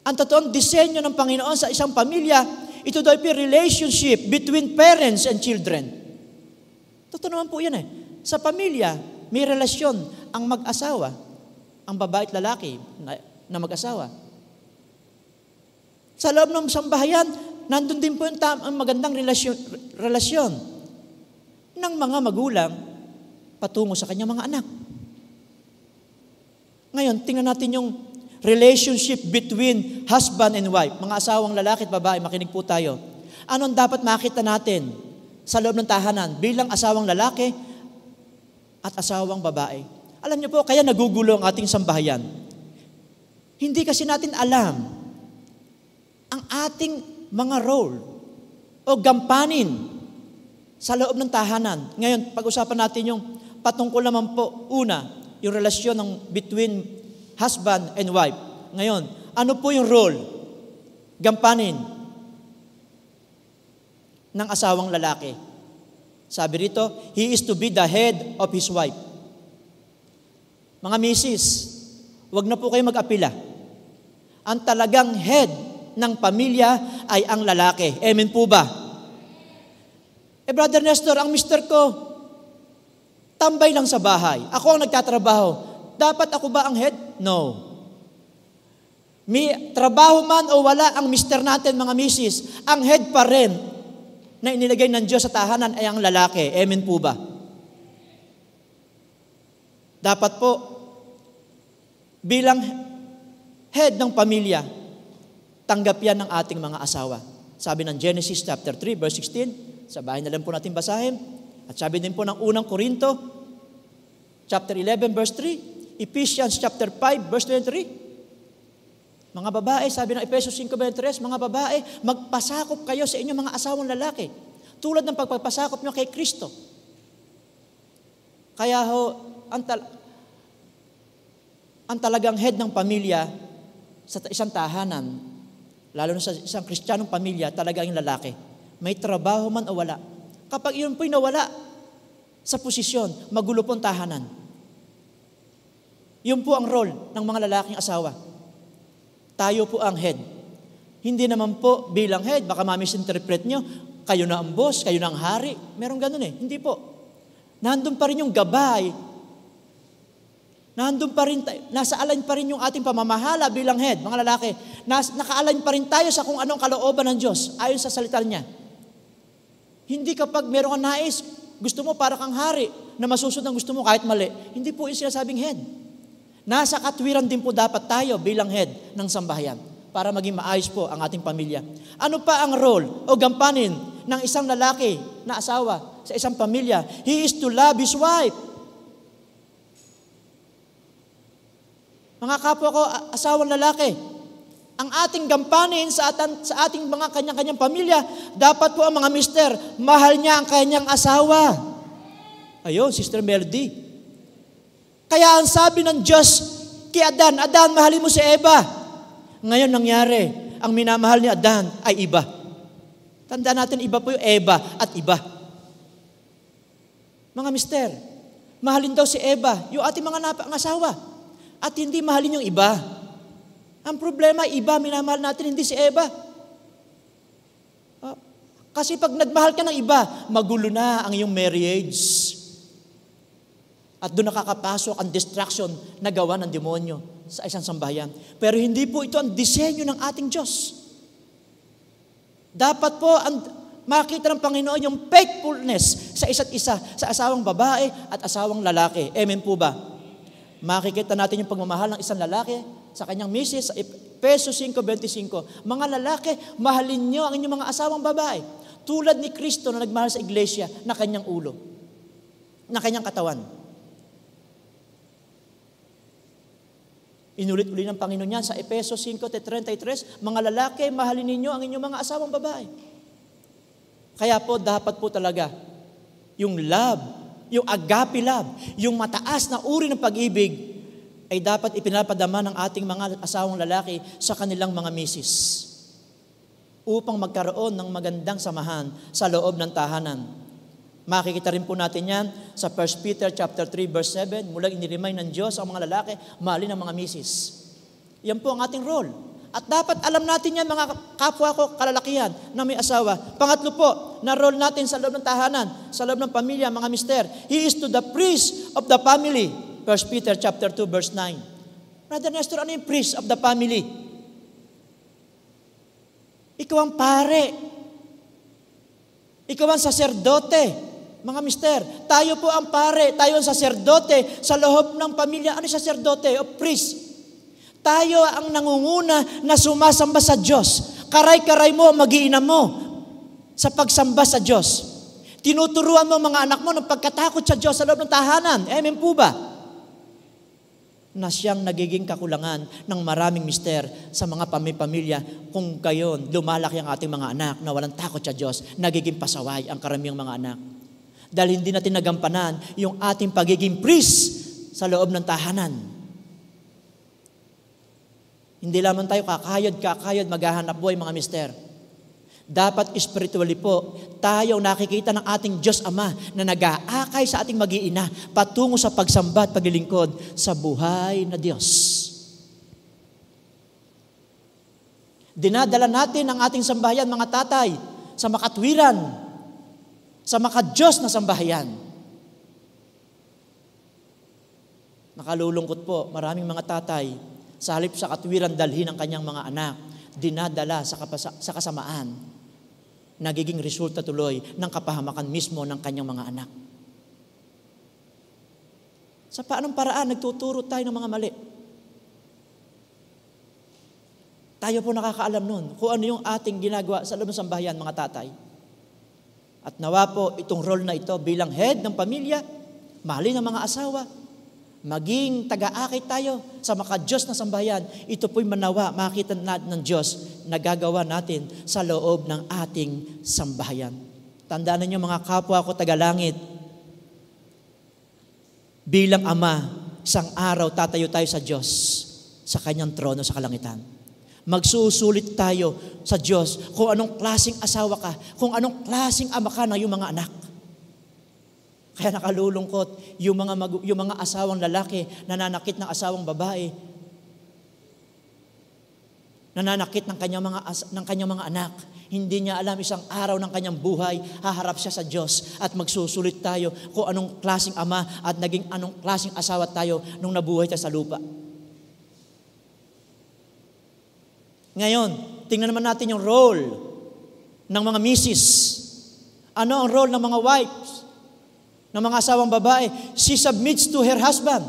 Ang totoong disenyo ng Panginoon sa isang pamilya, ito daw po yung relationship between parents and children. Totoo naman po yan eh. Sa pamilya, may relasyon ang mag-asawa, ang babae at lalaki na mag-asawa. Sa loob ng sambahayan, nandun din po yung magandang relasyon ng mga magulang patungo sa kanyang mga anak. Ngayon, tingnan natin yung relationship between husband and wife. Mga asawang lalaki at babae, makinig po tayo. Anong dapat makita natin sa loob ng tahanan bilang asawang lalaki at asawang babae? Alam niyo po, kaya nagugulo ang ating sambahayan. Hindi kasi natin alam ang ating mga role o gampanin sa loob ng tahanan. Ngayon, pag-usapan natin yung patungkol naman po, una, yung relasyon ng between husband and wife. Ngayon, ano po yung role, gampanin ng asawang lalaki? Sabi rito, he is to be the head of his wife. Mga misis, wag na po kayo mag-apila. Ang talagang head ng pamilya ay ang lalaki. Amen po ba? Brother Nestor, ang mister ko, tambay lang sa bahay. Ako ang nagtatrabaho. Dapat ako ba ang head? No. May trabaho man o wala ang mister natin, mga misis, ang head pa rin na inilagay ng Diyos sa tahanan ay ang lalaki. Amen po ba? Dapat po, bilang head ng pamilya, tanggap yan ng ating mga asawa. Sabi ng Genesis chapter 3, verse 16, sa bahay na lang po natin basahin. At sabi din po ng unang Korinto, chapter 11, verse 3, Ephesians chapter 5, verse 23. Mga babae, sabi ng Efesos 5:23, mga babae, magpasakop kayo sa inyong mga asawang lalaki, tulad ng pagpapasakop nyo kay Kristo. Kaya ho, ang talagang head ng pamilya sa isang tahanan lalo na sa isang Kristiyanong pamilya, talaga yung lalaki. May trabaho man o wala. Kapag yun po'y nawala sa posisyon, magulo po ang tahanan. Yun po ang role ng mga lalaking asawa. Tayo po ang head. Hindi naman po bilang head, baka ma-misinterpret nyo, kayo na ang boss, kayo na ang hari. Merong ganun eh. Hindi po. Nandun pa rin yung gabay. Nandun pa rin, nasa align pa rin yung ating pamamahala bilang head, mga lalaki. Naka-align pa rin tayo sa kung anong kalooban ng Diyos, ayon sa salita niya. Hindi kapag meron kang nais, gusto mo para kang hari, na masusunod ang gusto mo kahit mali. Hindi po yung sinasabing head. Nasa katwiran din po dapat tayo bilang head ng sambahayan para maging maayos po ang ating pamilya. Ano pa ang role o gampanin ng isang lalaki na asawa sa isang pamilya? He is to love his wife. Mga kapwa ko, asawang lalaki, ang ating gampanin sa ating mga kanyang-kanyang pamilya, dapat po ang mga mister, mahal niya ang kanyang asawa. Ayun, Sister Melody. Kaya ang sabi ng Diyos kay Adan, Adan, mahalin mo si Eva. Ngayon nangyari, ang minamahal ni Adan ay iba. Tandaan natin, iba po yung Eva at iba. Mga mister, mahalin daw si Eva, yung ating mga asawa, at hindi mahalin yung iba. Ang problema, iba, minamahal natin, hindi si Eva. Kasi pag nagmahal ka ng iba, magulo na ang iyong marriage. At doon nakakapasok ang distraction na gawa ng demonyo sa isang sambahayan. Pero hindi po ito ang disenyo ng ating Diyos. Dapat po makita ng Panginoon yung faithfulness sa isa't isa, sa asawang babae at asawang lalaki. Amen po ba? Makikita natin yung pagmamahal ng isang lalaki sa kanyang misis sa Efesos 5:25. Mga lalaki, mahalin niyo ang inyong mga asawang babae. Tulad ni Kristo na nagmahal sa iglesia na kanyang ulo, na kanyang katawan. Inulit-uli ng Panginoon yan sa Efesos 5:33, mga lalaki, mahalin ninyo ang inyong mga asawang babae. Kaya po, dapat po talaga, yung love, yung agape love, yung mataas na uri ng pag-ibig, ay dapat ipinapadama ng ating mga asawang lalaki sa kanilang mga misis upang magkaroon ng magandang samahan sa loob ng tahanan. Makikita rin po natin yan sa 1 Peter chapter 3 verse 7, mulang iniremind ng Diyos ang mga lalaki, mahalin ang mga misis. Yan po ang ating role. At dapat alam natin yan, mga kapwa ko kalalakihan na may asawa. Pangatlo po, na role natin sa loob ng tahanan, sa loob ng pamilya, mga mister. He is to the priest of the family. 1 Peter chapter 2 verse 9. Brother Nestor, ano yung priest of the family? Ikaw ang pare. Ikaw ang saserdote. Mga mister, tayo po ang pare, tayo ang saserdote sa loob ng pamilya. Ano yung saserdote o priest? Tayo ang nangunguna na sumasamba sa Diyos. Karay-karay mo, mag-iina mo sa pagsamba sa Diyos. Tinuturuan mo mga anak mo ng pagkatakot sa Diyos sa loob ng tahanan. Amen po ba? Na siyang nagiging kakulangan ng maraming mister sa mga pamilya kung gayon lumalaki ang ating mga anak na walang takot sa Diyos, nagiging pasaway ang karamihang mga anak. Dahil hindi natin nagampanan yung ating pagiging priest sa loob ng tahanan. Hindi lamang tayo kakayod, maghahanap buhay mga mister. Dapat spiritually po, tayo nakikita ng ating Diyos Ama na nag-aakay sa ating mag-iina patungo sa pagsamba at paglilingkod sa buhay na Diyos. Dinadala natin ang ating sambahayan, mga tatay, sa makatwiran, sa maka-Diyos na sambahayan. Nakalulungkot po, maraming mga tatay, sa halip sa katwiran dalhin ang kanyang mga anak, dinadala sa kasamaan. Nagiging resulta tuloy ng kapahamakan mismo ng kanyang mga anak. Sa paanong paraan, nagtuturo tayo ng mga mali. Tayo po nakakaalam nun kung ano yung ating ginagawa sa loob ng sambahayan, mga tatay. At nawa po itong role na ito bilang head ng pamilya, mahalin ang mga asawa, maging taga-akay tayo sa maka-Diyos na sambahayan. Ito po'y manawa, makita natin ng Diyos na gagawa natin sa loob ng ating sambahayan. Tandaan ninyo mga kapwa ko taga-langit, bilang Ama, isang araw tatayo tayo sa Diyos, sa Kanyang trono sa kalangitan. Magsusulit tayo sa Diyos kung anong klaseng asawa ka, kung anong klaseng ama ka ng iyong mga anak. Kaya nakalulungkot yung mga asawang lalaki nananakit ng asawang babae, nananakit ng kanyang mga anak. Hindi niya alam isang araw ng kanyang buhay, haharap siya sa Diyos at magsusulit tayo kung anong klaseng ama at naging anong klaseng asawa tayo nung nabuhay tayo sa lupa. Ngayon, tingnan naman natin yung role ng mga misis. Ano ang role ng mga wives, ng mga asawang babae? She submits to her husband.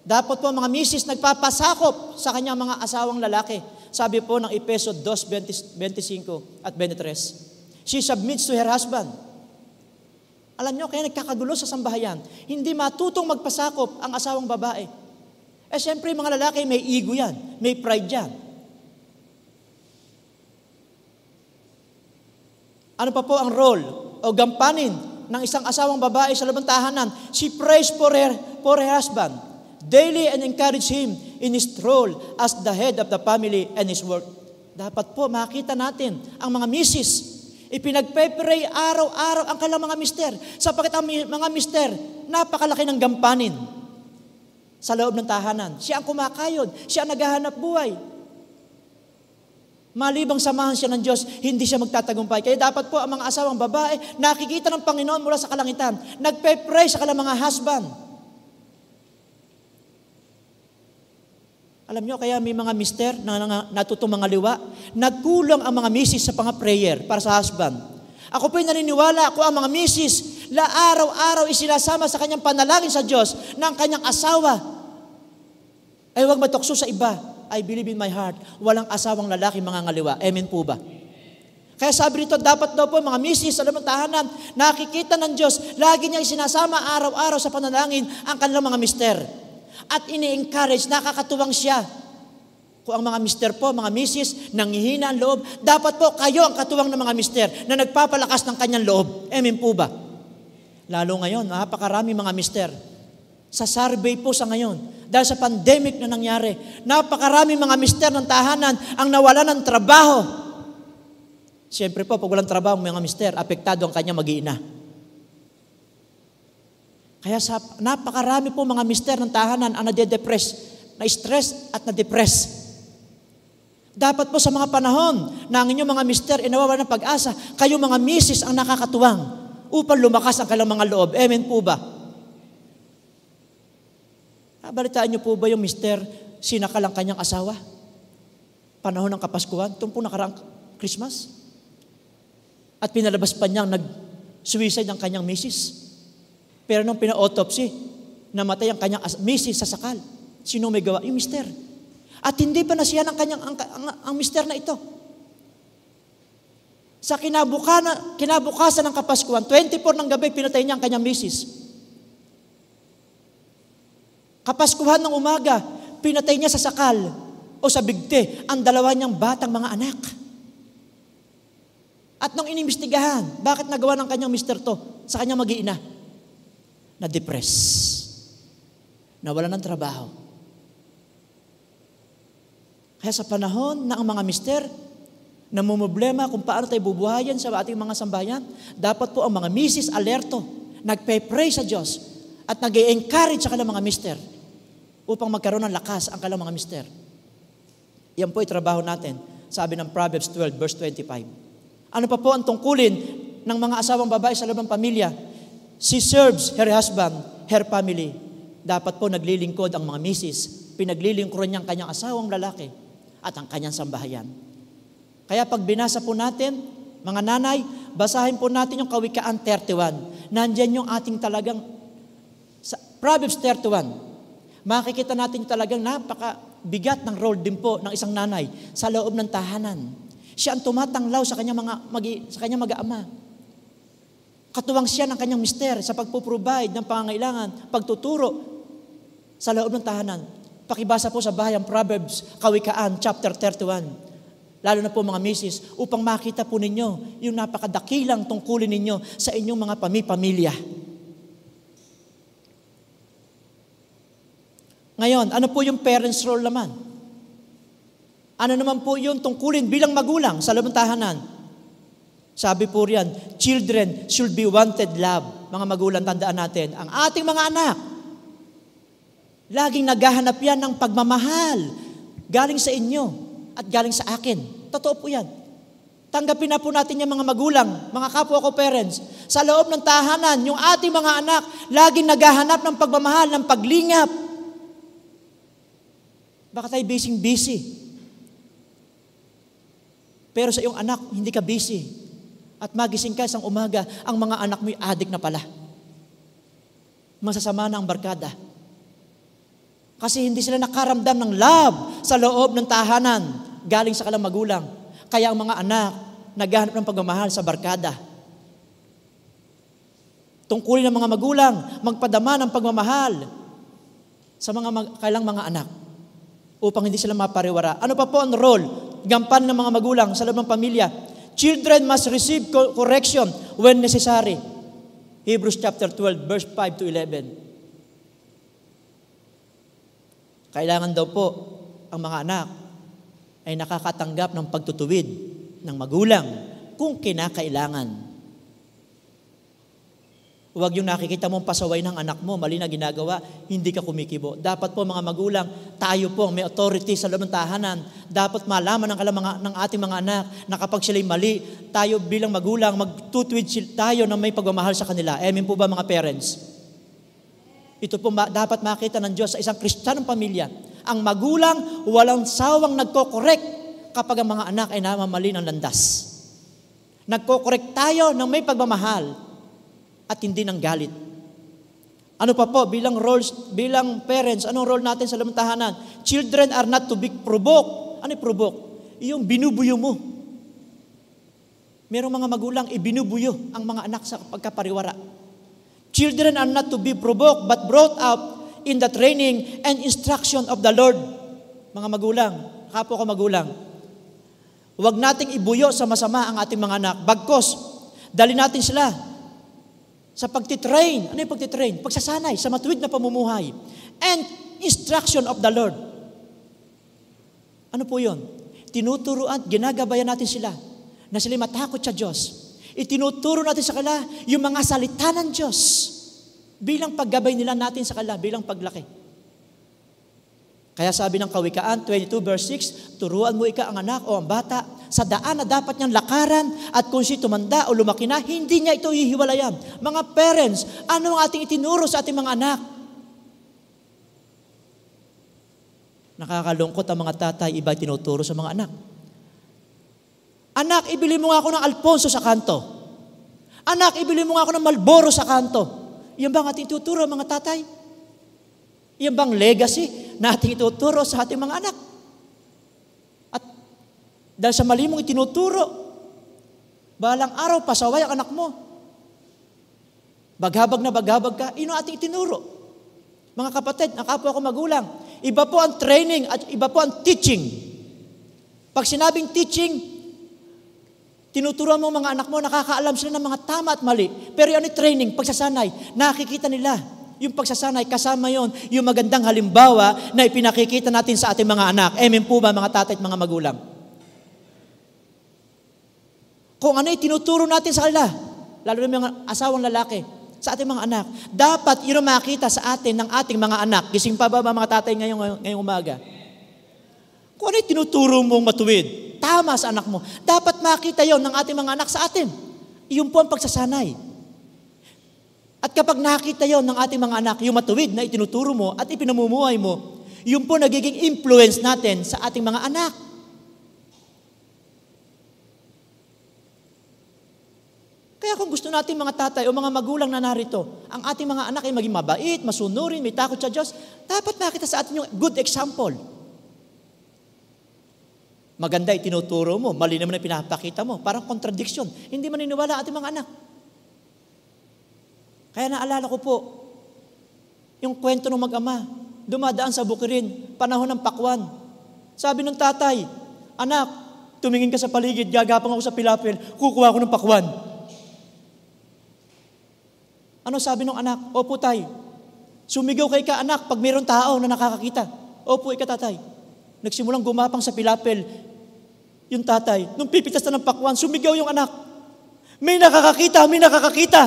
Dapat po mga misis nagpapasakop sa kanyang mga asawang lalaki. Sabi po ng Efeso 2:25 at 23. She submits to her husband. Alam nyo, kaya nagkakagulo sa sambahayan. Hindi matutong magpasakop ang asawang babae. Siyempre, mga lalaki may ego yan, may pride yan. Ano pa po ang role o gampanin ng isang asawang babae sa loob ng tahanan? She prays for her husband daily and encourage him in his role as the head of the family and his work. Dapat po makita natin ang mga misis, ipinagpe-pray araw-araw ang kanilang mga mister, sapagkat ang mga mister, napakalaki ng gampanin sa loob ng tahanan. Siya ang kumakayod, siya ang naghahanap buhay. Malibang samahan siya ng Diyos, hindi siya magtatagumpay. Kaya dapat po ang mga asawang babae, nakikita ng Panginoon mula sa kalangitan, nagpe-pray sa kanilang mga husband. Alam nyo, kaya may mga mister na natutong mga liwa, nagkulang ang mga misis sa mga prayer para sa husband. Ako po'y naniniwala kung ang mga misis, araw-araw isinasama sa kanyang panalangin sa Diyos ng kanyang asawa, ay huwag matukso sa iba. I believe in my heart, walang asawang lalaki mga ngaliwa. Amen po ba? Kaya sabi rito, dapat daw po mga misis sa loob ng tahanan, nakikita ng Diyos, lagi niya isinasama araw-araw sa panalangin ang kanilang mga mister. At ini-encourage, nakakatuwang siya. Kung ang mga mister po, mga misis, nanghihina ang loob, dapat po kayo ang katuwang ng mga mister na nagpapalakas ng kanyang loob. Amen po ba? Lalo ngayon, napakarami mga mister. Sa survey po sa ngayon, dahil sa pandemic na nangyari, napakarami mga mister ng tahanan ang nawala ng trabaho. Siyempre po, pag walang trabaho ang mga mister, apektado ang kanyang mag-iina. Kaya napakarami po mga mister ng tahanan ang nade-depress, na-stress at na-depress. Dapat po sa mga panahon na ang inyong mga mister inawawalan ng pag-asa, kayo mga misis ang nakakatuwang upang lumakas ang kanilang mga loob. Amen po ba? Balitaan niyo po ba yung mister sinakal ang kanyang asawa? Panahon ng Kapaskuhan, itong po nakaraang Christmas. At pinalabas pa niyang nag-suicide ang kanyang misis. Pero nung pina-autopsy, namatay ang kanyang misis sa sakal. Sino may gawa? Yung mister. At hindi pa nasiya ng kanyang ang mister na ito. Sa kinabukasan ng Kapaskuhan, 24 ng gabi, pinatay niya ang kanyang misis. Kapaskuhan ng umaga, pinatay niya sa sakal o sa bigte ang dalawa niyang batang mga anak. At nung inimbestigahan, bakit nagawa ng kanyang mister to sa kanyang mag-iina? Na-depress. Nawala ng trabaho. Kaya sa panahon na ang mga mister namumblema kung paano tayo bubuhayan sa ating mga sambahayan, dapat po ang mga misis alerto, nagpe-pray sa Diyos at nag-i-encourage sa kanilang mga mister upang magkaroon ng lakas ang kanilang mga mister. Yan po ay trabaho natin, sabi ng Proverbs 12 verse 25. Ano pa po ang tungkulin ng mga asawang babae sa loob ng pamilya? She serves her husband, her family. Dapat po naglilingkod ang mga misis, pinaglilingkuran niya ang kanyang asawang lalaki at ang kanyang sambahayan. Kaya pag binasa po natin, mga nanay, basahin po natin yung Kawikaan 31. Nandiyan yung ating talagang sa Proverbs 31. Makikita natin talagang napakabigat ng role din po ng isang nanay sa loob ng tahanan. Siya ang tumatanglaw sa kanyang mag-aama. Katuwang siya ng kanyang mister sa pagpuprovide ng pangangailangan, pagtuturo sa loob ng tahanan. Pakibasa po sa bahayang Proverbs, Kawikaan, chapter 31. Lalo na po mga misis, upang makita po ninyo yung napakadakilang tungkulin ninyo sa inyong mga pamilya. Ngayon, ano po yung parents' role naman? Ano naman po yung tungkulin bilang magulang sa loob ng tahanan? Sabi po riyan, children should be wanted love. Mga magulang, tandaan natin, ang ating mga anak, laging naghahanap yan ng pagmamahal. Galing sa inyo at galing sa akin. Totoo po yan. Tanggapin na po natin yung mga magulang, mga kapwa ko parents. Sa loob ng tahanan, yung ating mga anak, laging naghahanap ng pagmamahal, ng paglingap. Baka tayo busy. Pero sa iyong anak, hindi ka busy. At magising ka isang umaga, ang mga anak mo'y adik na pala. Masasama na ang barkada. Kasi hindi sila nakaramdam ng love sa loob ng tahanan, galing sa kanilang magulang. Kaya ang mga anak, naghahanap ng pagmamahal sa barkada. Tungkulin ng mga magulang, magpadama ng pagmamahal sa kailang mga anak upang hindi sila mapariwara. Ano pa po ang role, gampan ng mga magulang sa loob ng pamilya? Children must receive correction when necessary. Hebrews chapter 12, verse 5 to 11. Kailangan daw po ang mga anak ay nakakatanggap ng pagtutuwid ng magulang kung kinakailangan. Huwag yung nakikita mong pasaway ng anak mo, mali na ginagawa, hindi ka kumikibo. Dapat po mga magulang, tayo po may authority sa loob ng tahanan. Dapat malaman ng ating mga anak na kapag sila'y mali, tayo bilang magulang, magtutuwid tayo na may pagmamahal sa kanila. Amen po ba mga parents? Ito po dapat makita ng Diyos sa isang Kristiyanong pamilya. Ang magulang, walang sawang nagko-correct kapag ang mga anak ay namamali ng landas. Nagko-correct tayo ng may pagmamahal at hindi ng galit. Ano pa po, bilang parents, anong role natin sa loob ng tahanan? Children are not to be provoked. Ano yung provoke? Yung binubuyo mo. Merong mga magulang, ibinubuyo ang mga anak sa pagkapariwara. Children are not to be provoked, but brought up in the training and instruction of the Lord. Mga magulang, kapwa ko magulang, huwag nating ibuyo sa masama ang ating mga anak. Bagkos, dali natin sila sa pagtitrain. Ano yung pagtitrain? Pagsasanay sa matuwid na pamumuhay. And instruction of the Lord. Ano po yun? Tinuturuan, ginagabayan natin sila na sila matakot sa Diyos. Itinuturo natin sa kanila yung mga salita ng Diyos bilang paggabay nila natin sa kanila, bilang paglaki. Kaya sabi ng Kawikaan 22 verse 6, turuan mo ika ang anak o ang bata sa daan na dapat niyang lakaran at kung siya tumanda o lumaki na, hindi niya ito hihiwalayan. Mga parents, ano ang ating itinuro sa ating mga anak? Nakakalungkot ang mga tatay, iba tinuturo sa mga anak. Anak, ibili mo nga ako ng Alfonso sa kanto. Anak, ibili mo nga ako ng Marlboro sa kanto. Yan ba ang ating tuturo, mga tatay? Yan bang legacy na ating ituturo sa ating mga anak? At dahil sa mali mong itinuturo, balang araw, pasaway ang anak mo. Baghabag na baghabag ka, ino ating itinuro? Mga kapatid, nakapwa ko magulang, iba po ang training at iba po ang teaching. Pag sinabing teaching, tinuturuan mo mga anak mo, nakakaalam sila ng mga tama at mali. Pero yung training, pagsasanay, nakikita nila. Yung pagsasanay, kasama yon yung magandang halimbawa na ipinakikita natin sa ating mga anak. Amen po ba mga tatay at mga magulang? Kung ano tinuturo natin sa kanila, lalo na mga asawang lalaki, sa ating mga anak, dapat yun makita sa atin ng ating mga anak. Gising pa ba mga tatay ngayong umaga? Kung ano tinuturo mong matuwid, tama sa anak mo, dapat makita yon ng ating mga anak sa atin. Iyon po ang pagsasanay. At kapag nakita yon ng ating mga anak, yung matuwid na itinuturo mo at ipinamumuhay mo, yun po nagiging influence natin sa ating mga anak. Kaya kung gusto natin mga tatay o mga magulang na narito, ang ating mga anak ay maging mabait, masunurin, may takot sa Diyos, dapat nakita sa atin yung good example. Maganda itinuturo mo, mali naman na pinapakita mo, parang contradiction. Hindi maniniwala ating mga anak. Kaya naalala ko po, yung kwento ng mag-ama, dumadaan sa bukirin, panahon ng pakwan. Sabi ng tatay, anak, tumingin ka sa paligid, gagapang ako sa pilapil, kukuha ko ng pakwan. Ano sabi ng anak? Opo tay. Sumigaw kay ka anak pag mayroong tao na nakakakita. Opo ika tatay. Nagsimulang gumapang sa pilapil. Yung tatay, nung pipitas na ng pakwan, sumigaw yung anak. May nakakakita, may nakakakita.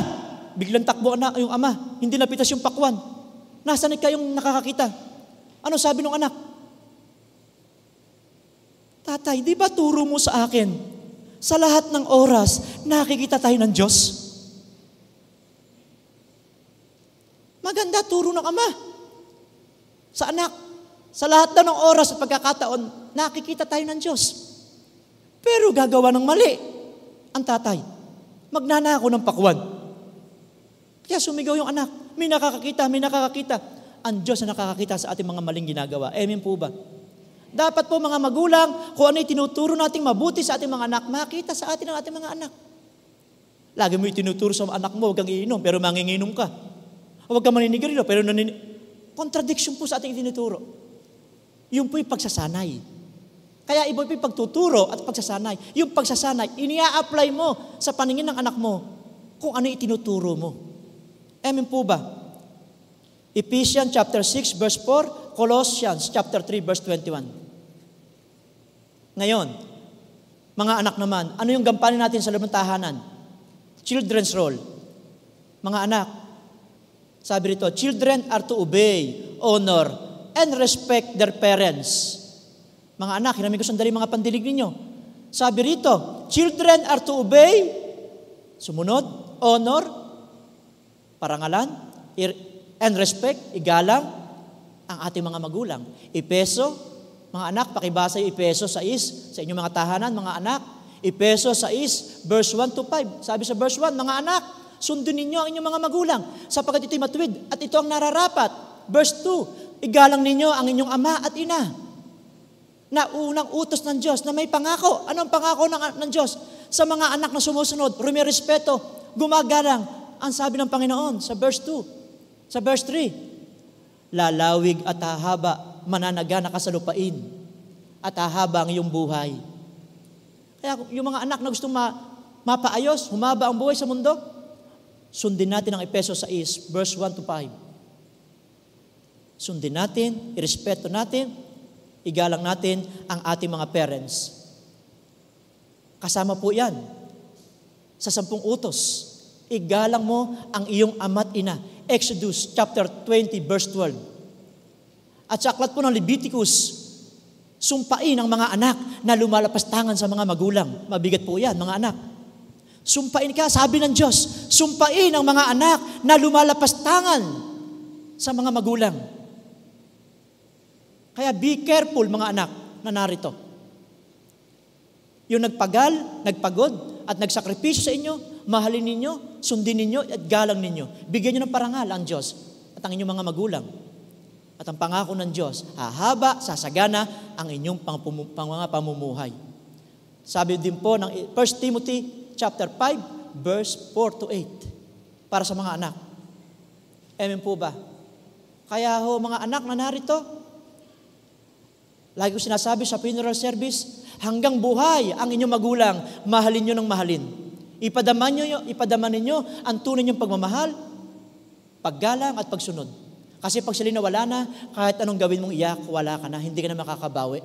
Biglang takbo yung ama, hindi napitas yung pakwan. Nasaan kayong nakakakita? Ano sabi ng anak? Tatay, di ba turo mo sa akin, sa lahat ng oras, nakikita tayo ng Diyos? Maganda turo ng ama. Sa anak, sa lahat daw ng oras at pagkakataon, nakikita tayo ng Diyos. Pero gagawa ng mali ang tatay. Magnanakaw ng pakwan. Kaya sumigaw yung anak, may nakakakita, may nakakakita. Ang Diyos na nakakakita sa ating mga maling ginagawa. Amen po ba? Dapat po mga magulang, kung ano yung tinuturo nating mabuti sa ating mga anak, makita sa atin ang ating mga anak. Lagi mo itinuturo sa anak mo, huwag kang iinom, pero manginginom ka. Huwag kang maninigarilyo, pero contradiction po sa ating tinuturo. Yun po yung pagsasanay. Kaya iba po yung pagtuturo at pagsasanay. Yung pagsasanay, inia-apply mo sa paningin ng anak mo kung ano yung itinuturo mo. Amen po ba? Ephesians chapter 6 verse 4, Colossians chapter 3 verse 21. Ngayon, mga anak naman, ano yung gampanin natin sa loob ng tahanan? Children's role. Mga anak, sabi rito, children are to obey, honor, and respect their parents. Mga anak, hinamin ko sandali mga pandilig ninyo. Sabi rito, children are to obey, sumunod, honor, parangalan, and respect, igalang ang ating mga magulang. Efeso, mga anak, pakibasa yung Efeso 6 sa inyong mga tahanan, mga anak. Efeso 6, verse 1 to 5. Sabi sa verse 1, mga anak, sundin ninyo ang inyong mga magulang sapagkat ito'y matuwid at ito ang nararapat. Verse 2, igalang ninyo ang inyong ama at ina. Na unang utos ng Diyos na may pangako. Anong pangako ng Diyos? Sa mga anak na sumusunod, rumirespeto, gumagalang. Ang sabi ng Panginoon sa verse 2, sa verse 3, lalawig at hahaba, mananagana ka sa lupain, at hahaba ang iyong buhay. Kaya yung mga anak na gustong mapaayos, humaba ang buhay sa mundo, sundin natin ang Efeso 6, verse 1 to 5. Sundin natin, irespeto natin, igalang natin ang ating mga parents. Kasama po yan sa 10 utos. Igalang mo ang iyong ama't ina. Exodus chapter 20 verse 12. At sa aklat po ng Leviticus, sumpain ang mga anak na lumalapastangan sa mga magulang. Mabigat po yan, mga anak. Sumpain ka, sabi ng Diyos, sumpain ang mga anak na lumalapastangan sa mga magulang. Kaya be careful mga anak na narito. Yung nagpagal, nagpagod, at nagsakripisyo sa inyo, mahalin ninyo, sundin ninyo, at galang ninyo. Bigyan nyo ng parangal ang Diyos at ang inyong mga magulang. At ang pangako ng Diyos, hahaba, sasagana ang inyong mga pamumuhay. Sabi din po ng 1 Timothy chapter 5, verse 4 to 8, para sa mga anak. Amen po ba? Kaya ho, mga anak na narito, lagi ko sinasabi sa funeral service, hanggang buhay ang inyong magulang, mahalin nyo ng mahalin. Ipadama ninyo ang tunay niyong pagmamahal, paggalang at pagsunod. Kasi pag sila nawala na, kahit anong gawin mong iyak, wala ka na, hindi ka na makakabawi.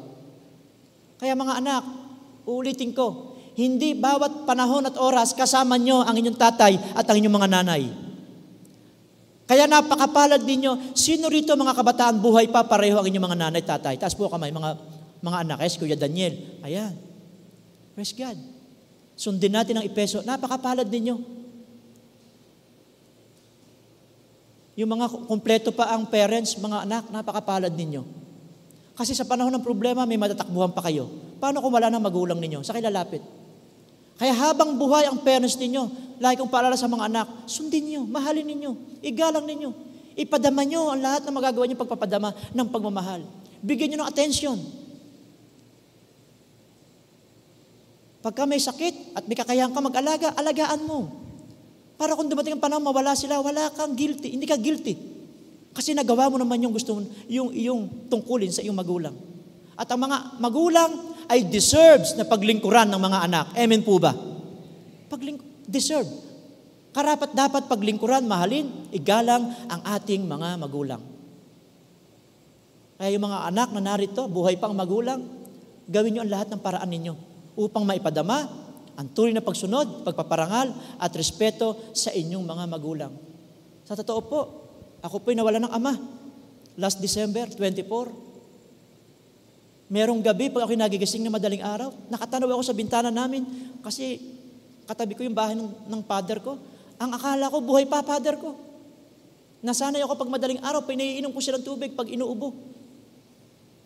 Kaya mga anak, uulitin ko, hindi bawat panahon at oras kasama nyo ang inyong tatay at ang inyong mga nanay. Kaya napakapalad ninyo, sino rito mga kabataan buhay pa pareho ang inyong mga nanay, tatay? Taas po kamay, mga anak. Yes, Kuya Daniel. Ayan. Praise God. Sundin natin ang Efeso. Napakapalad ninyo. Yung mga kumpleto pa ang parents, mga anak, napakapalad ninyo. Kasi sa panahon ng problema, may matatakbuhan pa kayo. Paano kung wala ng magulang ninyo? Sa kilalapit. Kaya habang buhay ang parents ninyo, lagi kong paalala sa mga anak, sundin nyo, mahalin ninyo, igalang ninyo, ipadama nyo ang lahat na magagawa nyo pagpapadama ng pagmamahal. Bigyan nyo ng atensyon. Pagka may sakit at may kakayahan ka mag-alaga, alagaan mo. Para kung dumating ang panahon, mawala sila, wala kang guilty, hindi ka guilty. Kasi nagawa mo naman yung gusto mo, yung tungkulin sa iyong magulang. At ang mga magulang ay deserves na paglingkuran ng mga anak. Amen po ba? Deserve. Karapat dapat paglingkuran, mahalin, igalang ang ating mga magulang. Kaya yung mga anak na narito, buhay pang magulang, gawin niyo ang lahat ng paraan ninyo upang maipadama ang tunay na pagsunod, pagpaparangal at respeto sa inyong mga magulang. Sa totoo po, ako po'y nawalan ng ama. Last December 24. Merong gabi, pag ako'y nagigising na madaling araw, nakatanaw ako sa bintana namin kasi katabi ko yung bahay ng father ko. Ang akala ko, buhay pa father ko. Nasanay ako pag madaling araw, pinaiinom ko siya ng tubig pag inuubo.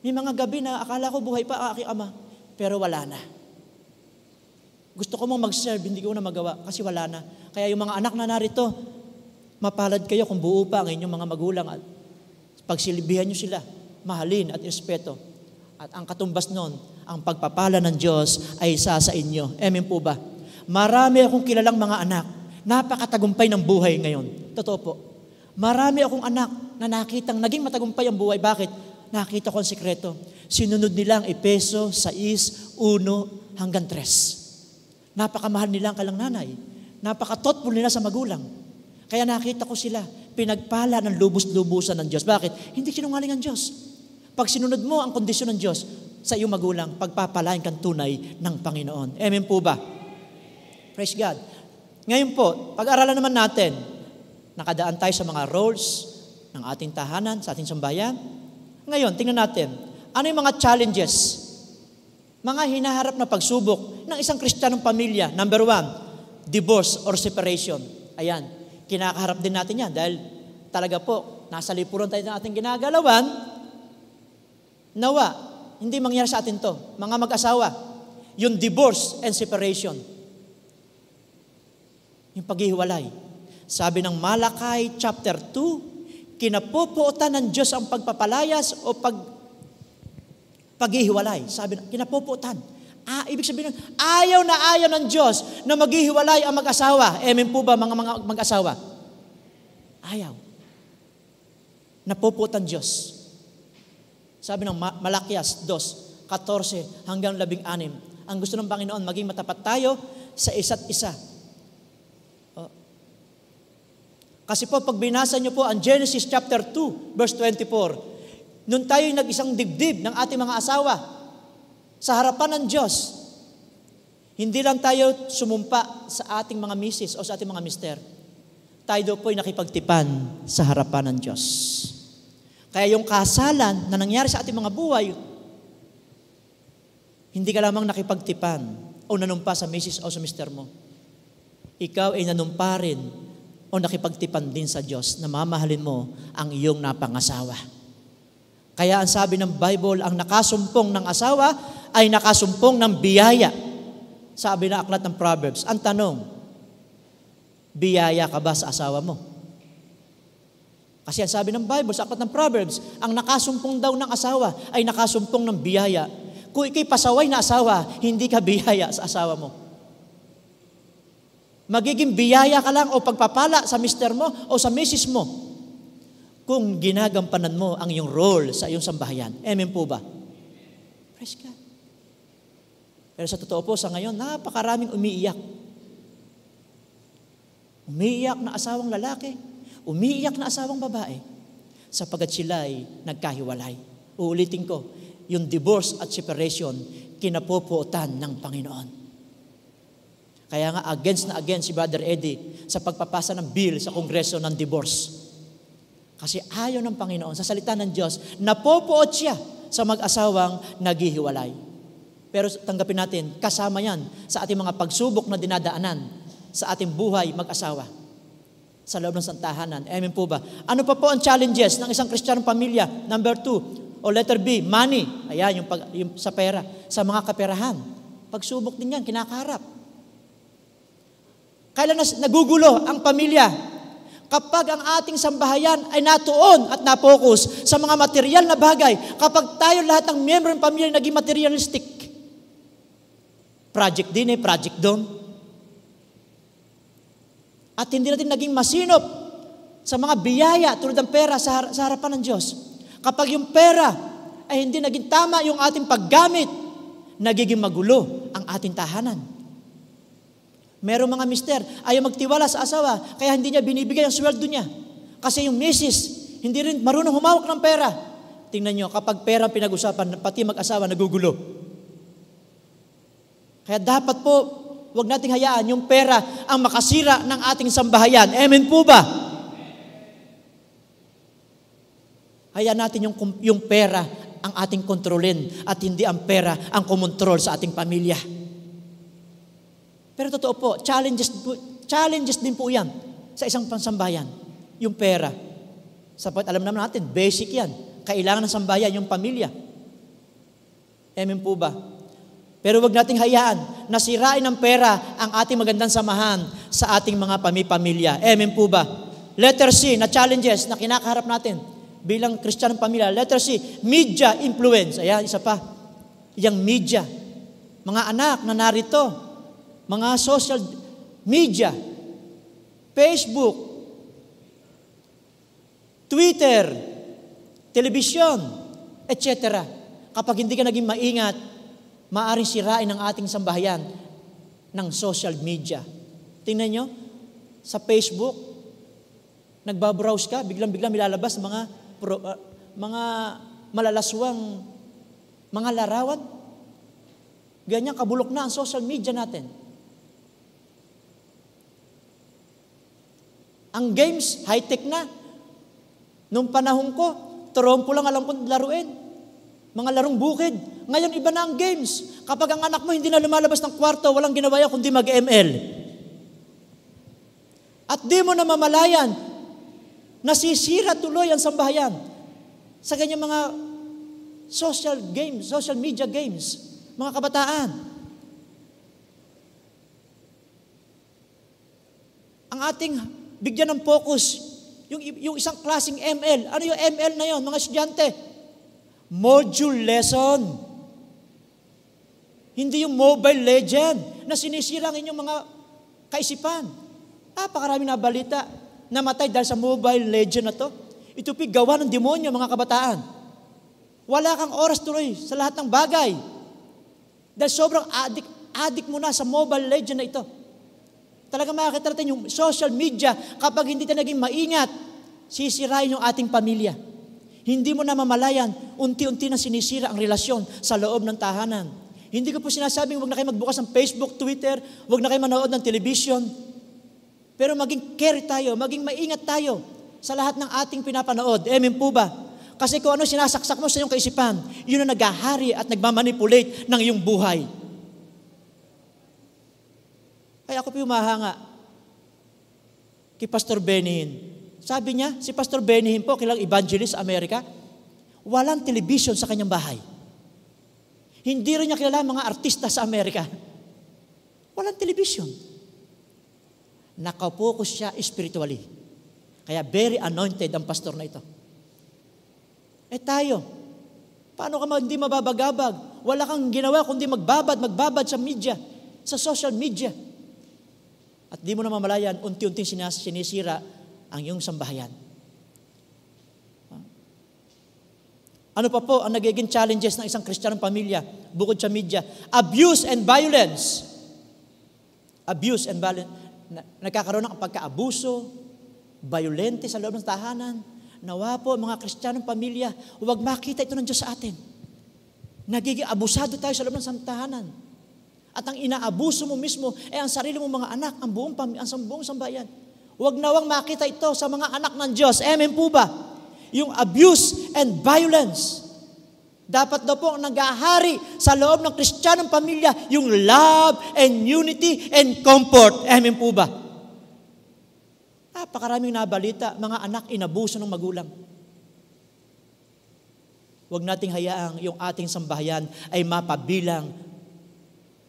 May mga gabi na akala ko buhay pa ang aking ama, pero wala na. Gusto ko mong mag-serve, hindi ko na magawa kasi wala na. Kaya yung mga anak na narito, mapalad kayo kung buo pa ang inyong mga magulang at pagsilbihan nyo sila, mahalin at respeto. At ang katumbas nun, ang pagpapala ng Diyos ay isa sa inyo. Amen po ba? Marami akong kilalang mga anak, napakatagumpay ng buhay ngayon. Totoo po. Marami akong anak na nakitang naging matagumpay ang buhay. Bakit? Nakita ko ang sikreto. Sinunod nila ang Efeso 6:1 hanggang 3. Napakamahal nila ang kalang nanay. Napaka-thoughtful nila sa magulang. Kaya nakita ko sila, pinagpala ng lubos-lubusan ng Diyos. Bakit? Hindi sinungaling ang Diyos. Pag sinunod mo ang kondisyon ng Diyos sa iyong magulang, pagpapalain kang tunay ng Panginoon. Amen po ba? Praise God. Ngayon po, pag-aralan naman natin, nakadaan tayo sa mga roles ng ating tahanan, sa ating sambayan. Ngayon, tingnan natin, ano yung mga challenges, mga hinaharap na pagsubok ng isang Kristiyanong pamilya. Number 1, divorce or separation. Ayan, kinakaharap din natin yan dahil talaga po, nasa lipunan tayo ng ating ginagalawan, nawa, hindi mangyari sa atin to. Mga mag-asawa, yung divorce and separation. Yung paghihiwalay. Sabi ng Malakay chapter 2, kinapupuotan ng Diyos ang pagpapalayas o paghihiwalay. Sabi na, kinapupuotan. Ibig sabihin, ayaw ng Diyos na maghihiwalay ang mag-asawa. Amen po ba mga mag-asawa? Ayaw. Napupuotan Diyos. Sabi ng Malakias 2:14 hanggang 16, ang gusto ng Panginoon, maging matapat tayo sa isa't isa. Kasi po, pag binasa niyo po ang Genesis chapter 2, verse 24, nung tayo'y nag-isang dibdib ng ating mga asawa, sa harapan ng Diyos, hindi lang tayo sumumpa sa ating mga misis o sa ating mga mister. Tayo po'y nakipagtipan sa harapan ng Diyos. Kaya yung kasalan na nangyari sa ating mga buhay, hindi ka lamang nakipagtipan o nanumpa sa misis o sa mister mo. Ikaw ay nanumpa rin o nakipagtipan din sa Diyos na mamahalin mo ang iyong napangasawa. Kaya ang sabi ng Bible, ang nakasumpong ng asawa ay nakasumpong ng biyaya. Sabi na aklat ng Proverbs. Ang tanong, biyaya ka ba sa asawa mo? Kasi ang sabi ng Bible sa aklat ng Proverbs, ang nakasumpong daw ng asawa ay nakasumpong ng biyaya. Kung ikay pasaway na asawa, hindi ka biyaya sa asawa mo. Magiging biyaya ka lang o pagpapala sa mister mo o sa misis mo kung ginagampanan mo ang iyong role sa iyong sambahayan. Amen po ba? Praise God. Pero sa totoo po, sa ngayon, napakaraming umiiyak. Umiiyak na asawang lalaki, umiiyak na asawang babae, sapagkat sila ay nagkahiwalay. Uulitin ko, yung divorce at separation, kinapupuotan ng Panginoon. Kaya nga, against si Brother Eddie sa pagpapasa ng bill sa Kongreso ng divorce. Kasi ayaw ng Panginoon, sa salita ng Diyos, napupuot siya sa mag-asawang naghihiwalay. Pero tanggapin natin, kasama yan sa ating mga pagsubok na dinadaanan sa ating buhay mag-asawa sa loob ng santahanan. Amen po ba? Ano pa po ang challenges ng isang Kristiyanong pamilya? Number 2, o letter B, money. Ayan, yung sa pera, sa mga kaperahan. Pagsubok din yan, kinakaharap. Kailan nagugulo ang pamilya? Kapag ang ating sambahayan ay natuon at napokus sa mga material na bagay, kapag tayo lahat ng miyembro ng pamilya naging materialistic, project din project doon, at hindi natin naging masinop sa mga biyaya tulad ng pera sa harapan ng Diyos. Kapag yung pera ay hindi naging tama yung ating paggamit, nagiging magulo ang ating tahanan. Merong mga mister, ayaw magtiwala sa asawa, kaya hindi niya binibigay ang sweldo niya. Kasi yung misis, hindi rin marunong humawak ng pera. tingnan nyo, kapag pera ang pinag-usapan, pati mag-asawa nagugulo. Kaya dapat po, huwag nating hayaan yung pera ang makasira ng ating sambahayan. Amen po ba? Hayaan natin yung pera ang ating kontrolin at hindi ang pera ang kumontrol sa ating pamilya. Pero totoo po, challenges din po yan sa isang pansambayan. Yung pera. Sapat alam naman natin, basic yan. Kailangan ng sambayan, yung pamilya. Amen po ba? Pero wag nating hayaan na sirain ng pera ang ating magandang samahan sa ating mga pamilya. Amen po ba? Letter C na challenges na kinakaharap natin bilang Kristiyanong pamilya. Letter C, media influence. Ayan, isa pa. Yang media. Mga anak na narito, mga social media, Facebook, Twitter, television, etc. Kapag hindi ka naging maingat, maaaring sirain ang ating sambahayan ng social media. Tingnan nyo, sa Facebook, nagbabrowse ka, biglang-biglang milalabas mga malalaswang mga larawan. Ganyan kabulok na ang social media natin. Ang games, high-tech na. Noong panahon ko, trompo lang alam kong laruin. Mga larong bukid. Ngayon, iba na ang games. Kapag ang anak mo hindi na lumalabas ng kwarto, walang ginawa yan kundi mag-ML. At di mo na mamalayan, nasisira tuloy ang sambahayan sa ganyang mga social games, social media games, mga kabataan. Ang ating bigyan ng focus, yung isang klaseng ML. Ano yung ML na yon, mga estudyante? Module lesson. Hindi yung Mobile Legend na sinisira ang inyong mga kaisipan. Napakarami na balita namatay dahil sa Mobile Legend na to. Ito gawa ng demonyo, mga kabataan. Wala kang oras tuloy sa lahat ng bagay. Dahil sobrang addict mo na sa Mobile Legend na ito. Talaga makakita natin yung social media, kapag hindi tayo naging maingat, sisirain yung ating pamilya. Hindi mo na mamalayan, unti-unti na sinisira ang relasyon sa loob ng tahanan. Hindi ko po sinasabing huwag na kayo magbukas ng Facebook, Twitter, huwag na kayo manood ng television. Pero maging care tayo, maging maingat tayo sa lahat ng ating pinapanood. Amen po ba? Kasi kung ano sinasaksak mo sa iyong kaisipan, yun ang naghahari at nagmamanipulate ng iyong buhay. Kaya ako po humahanga kay Pastor Benihin. Sabi niya, si Pastor Benihin po, kilang evangelist sa Amerika, walang television sa kanyang bahay. Hindi rin niya kilala mga artista sa Amerika. Walang television. Nakapokus siya spiritually. Kaya very anointed ang pastor na ito. Tayo, paano ka hindi mababagabag? Wala kang ginawa kundi magbabad sa media, sa social media. At di mo na mamalayan, unti-unti sinisira ang iyong sambahayan. Ano pa po ang nagiging challenges ng isang Kristiyanong pamilya bukod sa media? Abuse and violence. Abuse and violence. Nagkakaroon ng pagkaabuso, violente sa loob ng tahanan. Nawa po, mga Kristiyanong pamilya, huwag makita ito ng Diyos sa atin. Nagiging abusado tayo sa loob ng tahanan. At ang inaabuso mo mismo ay ang sarili mong mga anak, ang buong sambayan. Huwag nawang makita ito sa mga anak ng Diyos. Amen po ba? Yung abuse and violence. Dapat daw po ang nag-ahari sa loob ng Kristiyanong pamilya, yung love and unity and comfort. Amen po ba? Napakaraming nabalita, mga anak inabuso ng magulang. Huwag nating hayaang yung ating sambahayan ay mapabilang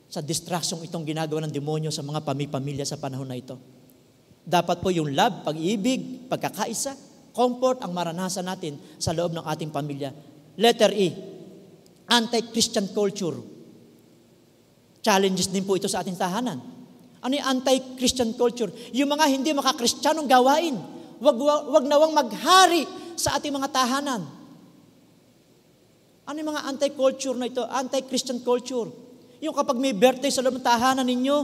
sa distraction itong ginagawa ng demonyo sa mga pamilya sa panahon na ito. Dapat po yung love, pag-ibig, pagkakaisa, comfort ang maranasan natin sa loob ng ating pamilya. Letter E, anti-Christian culture. Challenges din po ito sa ating tahanan. Ano yung anti-Christian culture? Yung mga hindi maka-Kristiyanong gawain. Wag nawang maghari sa ating mga tahanan. Ano yung mga anti-culture na ito? Anti-Christian culture. Yung kapag may birthday sa loob ng tahanan ninyo,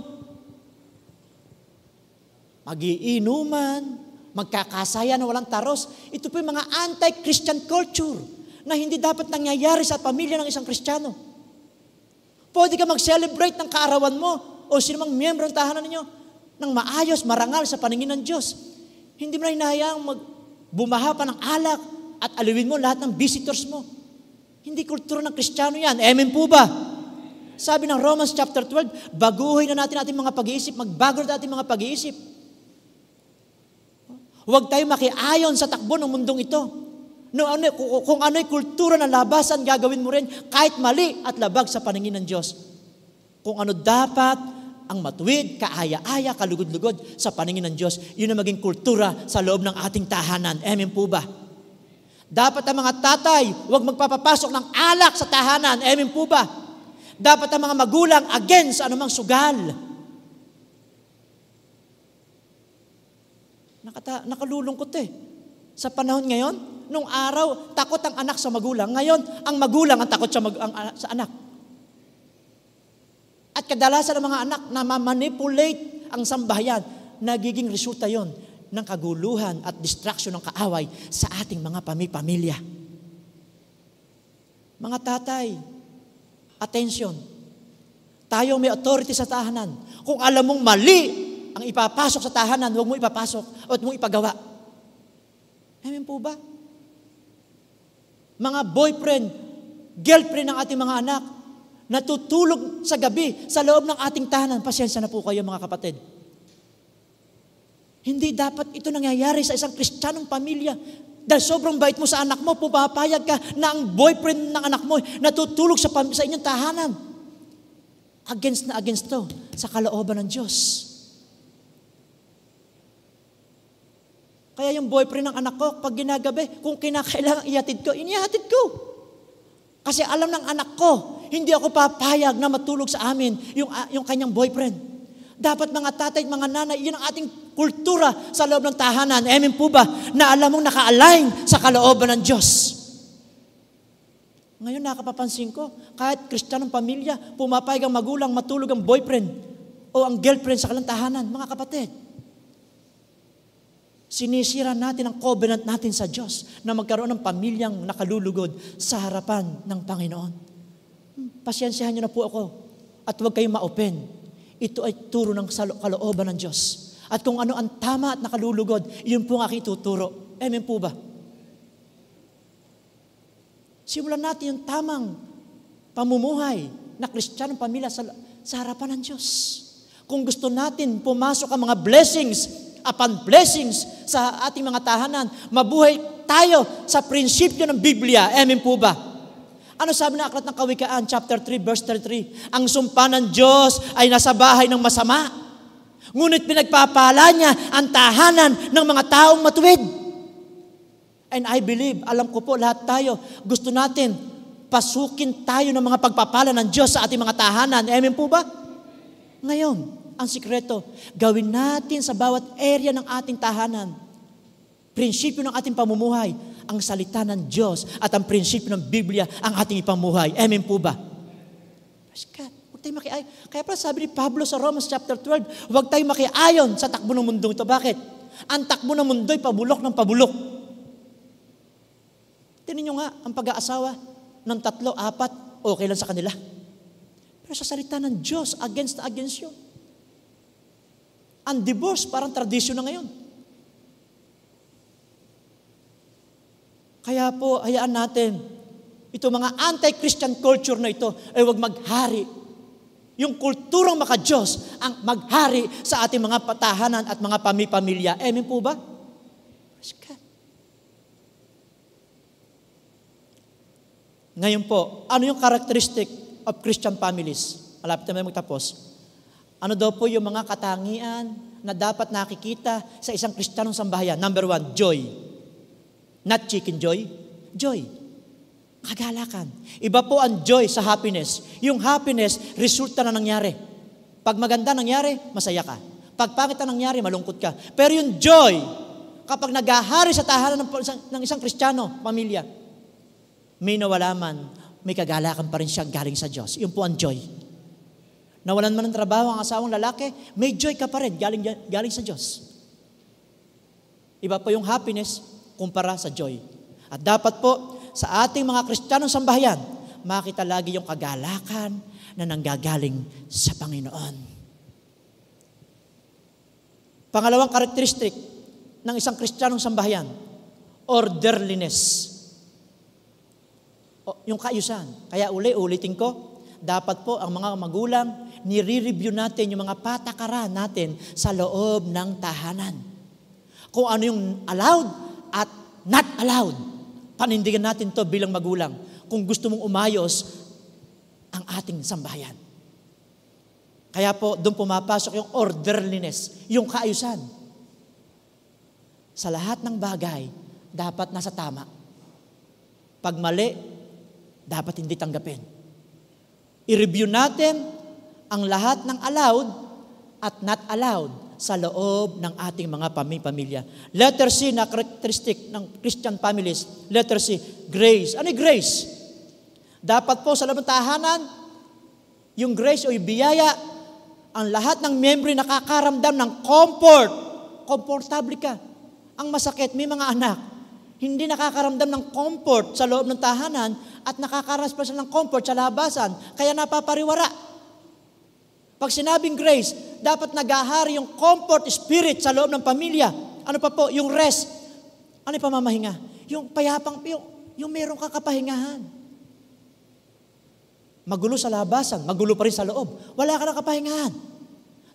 magiinuman, magkakasaya na walang taros. Ito po yung mga anti-Christian culture na hindi dapat nangyayari sa pamilya ng isang Kristiyano. Pwede ka mag-celebrate ng kaarawan mo o sinumang miyembro ng tahanan ninyo ng maayos, marangal sa paningin ng Diyos. Hindi mo na hinahayaang bumaha pa ng alak at aliwin mo lahat ng visitors mo. Hindi kultura ng Kristiyano yan. Amen po ba? Sabi ng Romans chapter 12, baguhin na natin ating mga pag-iisip, magbago na ating mga pag-iisip. Huwag tayo makiayon sa takbo ng mundong ito. Kung ano'y kultura na labasan, gagawin mo rin kahit mali at labag sa paningin ng Diyos. Kung ano dapat ang matuwid, kaaya-aya, kalugod-lugod sa paningin ng Diyos, yun ang maging kultura sa loob ng ating tahanan. Amen po ba? Dapat ang mga tatay, huwag magpapapasok ng alak sa tahanan. Amen po ba? Dapat ang mga magulang against anumang sugal. Nakalulungkot Sa panahon ngayon, nung araw, takot ang anak sa magulang. Ngayon, ang magulang ang takot sa anak. At kadalasan ng mga anak na ma-manipulate ang sambahayan, nagiging resulta yon ng kaguluhan at distraction ng kaaway sa ating mga pamilya. Mga tatay, attention. Tayo may authority sa tahanan. Kung alam mong mali ang ipapasok sa tahanan, huwag mo ipapasok o huwag mo ipagawa. Amen po ba? Mga boyfriend, girlfriend ng ating mga anak, natutulog sa gabi sa loob ng ating tahanan. Pasensya na po kayo mga kapatid. Hindi dapat ito nangyayari sa isang Kristiyanong pamilya. Dahil sobrang bait mo sa anak mo, pumapayag ka na ang boyfriend ng anak mo natutulog sa inyong tahanan. Against to sa kalooban ng Diyos. Kaya yung boyfriend ng anak ko, pag ginagabi, kung kinakailangan ihatid ko, inihatid ko. Kasi alam ng anak ko, hindi ako papayag na matulog sa amin yung kanyang boyfriend. Dapat mga tatay at mga nanay, yun ang ating kultura sa loob ng tahanan. Amen po ba? Na alam mong naka-align sa kalooban ng Diyos. Ngayon nakapapansin ko, kahit Kristiyanong pamilya, pumapayag ang magulang, matulog ang boyfriend o ang girlfriend sa kalang tahanan. Mga kapatid, sinisira natin ang covenant natin sa Diyos na magkaroon ng pamilyang nakalulugod sa harapan ng Panginoon. Pasensyahan niyo na po ako at huwag kayong ma-open. Ito ay turo ng kalooban ng Diyos. At kung ano ang tama at nakalulugod, yun po ang aking tuturo. Amen po ba? Simulan natin yung tamang pamumuhay na Kristiyanong pamilya sa harapan ng Diyos. Kung gusto natin pumasok ang mga blessings upon blessings sa ating mga tahanan, mabuhay tayo sa prinsipyo ng Biblia. Amen po ba? Ano sabi ng Aklat ng Kawikaan, chapter 3, verse 33? Ang sumpa ng Diyos ay nasa bahay ng masama. Ngunit pinagpapala niya ang tahanan ng mga taong matuwid. And I believe, alam ko po, lahat tayo, gusto natin, pasukin tayo ng mga pagpapala ng Diyos sa ating mga tahanan. Amen po ba? Ngayon, ang sikreto, gawin natin sa bawat area ng ating tahanan. Prinsipyo ng ating pamumuhay, ang salita ng Diyos at ang prinsipyo ng Biblia ang ating ipamuhay. Amen po ba? Praise God. Huwag tayo makiayon. Kaya pala sabi ni Pablo sa Romans chapter 12, huwag tayo makiayon sa takbo ng mundong ito. Bakit? Ang takbo ng mundo'y pabulok ng pabulok. Tingnan nyo nga, ang pag-aasawa ng 3, 4, okay lang sa kanila. Pero sa salita ng Diyos, against yun. Ang divorce, parang tradisyon na ngayon. Kaya po, hayaan natin, ito mga anti-Christian culture na ito ay huwag maghari. Yung kulturang maka-Diyos ang maghari sa ating mga patahanan at mga pamilya. Amen po ba? Ngayon po, ano yung characteristic of Christian families? Malapit na magtapos. Ano daw po yung mga katangian na dapat nakikita sa isang Kristiyanong sambahayan? Number 1, joy. Not chicken joy. Joy. Kagalakan. Iba po ang joy sa happiness. Yung happiness, resulta na nangyari. Pag maganda nangyari, masaya ka. Pag pangit na nangyari, malungkot ka. Pero yung joy, kapag naghahari sa tahanan ng isang Kristiyano, pamilya, may nawala man, may kagalakan pa rin siya galing sa Diyos. Yun po ang joy. Nawalan man ng trabaho ang asawang lalaki, may joy ka pa rin galing sa Diyos. Iba po yung happiness kumpara sa joy. At dapat po, sa ating mga Kristiyanong sambahayan, makita lagi yung kagalakan na nanggagaling sa Panginoon. Pangalawang karakteristik ng isang Kristiyanong sambahayan, orderliness. Yung kaayusan. Kaya ulitin ko, dapat po ang mga magulang, nire-review natin yung mga patakaran natin sa loob ng tahanan. Kung ano yung allowed at not allowed. Panindigan natin to bilang magulang kung gusto mong umayos ang ating sambahayan. Kaya po, doon pumapasok yung orderliness, yung kaayusan. Sa lahat ng bagay, dapat nasa tama. Pag mali, dapat hindi tanggapin. I-review natin ang lahat ng allowed at not allowed sa loob ng ating mga pamilya. Letter C na characteristic ng Christian families. Letter C, grace. Ano yung grace? Dapat po sa loob ng tahanan, yung grace o yung biyaya, ang lahat ng miyembro nakakaramdam ng comfort. Komportable ka. Ang masakit, may mga anak, hindi nakakaramdam ng comfort sa loob ng tahanan at nakakaranas pa sila ng comfort sa labasan, kaya napapariwara. Pag sinabing grace, dapat nagahari yung comfort spirit sa loob ng pamilya. Ano pa po? Yung rest. Ano yung pamamahinga? Yung payapang, yung merong kakapahingahan. Magulo sa labasan, magulo pa rin sa loob. Wala ka ng kapahingahan.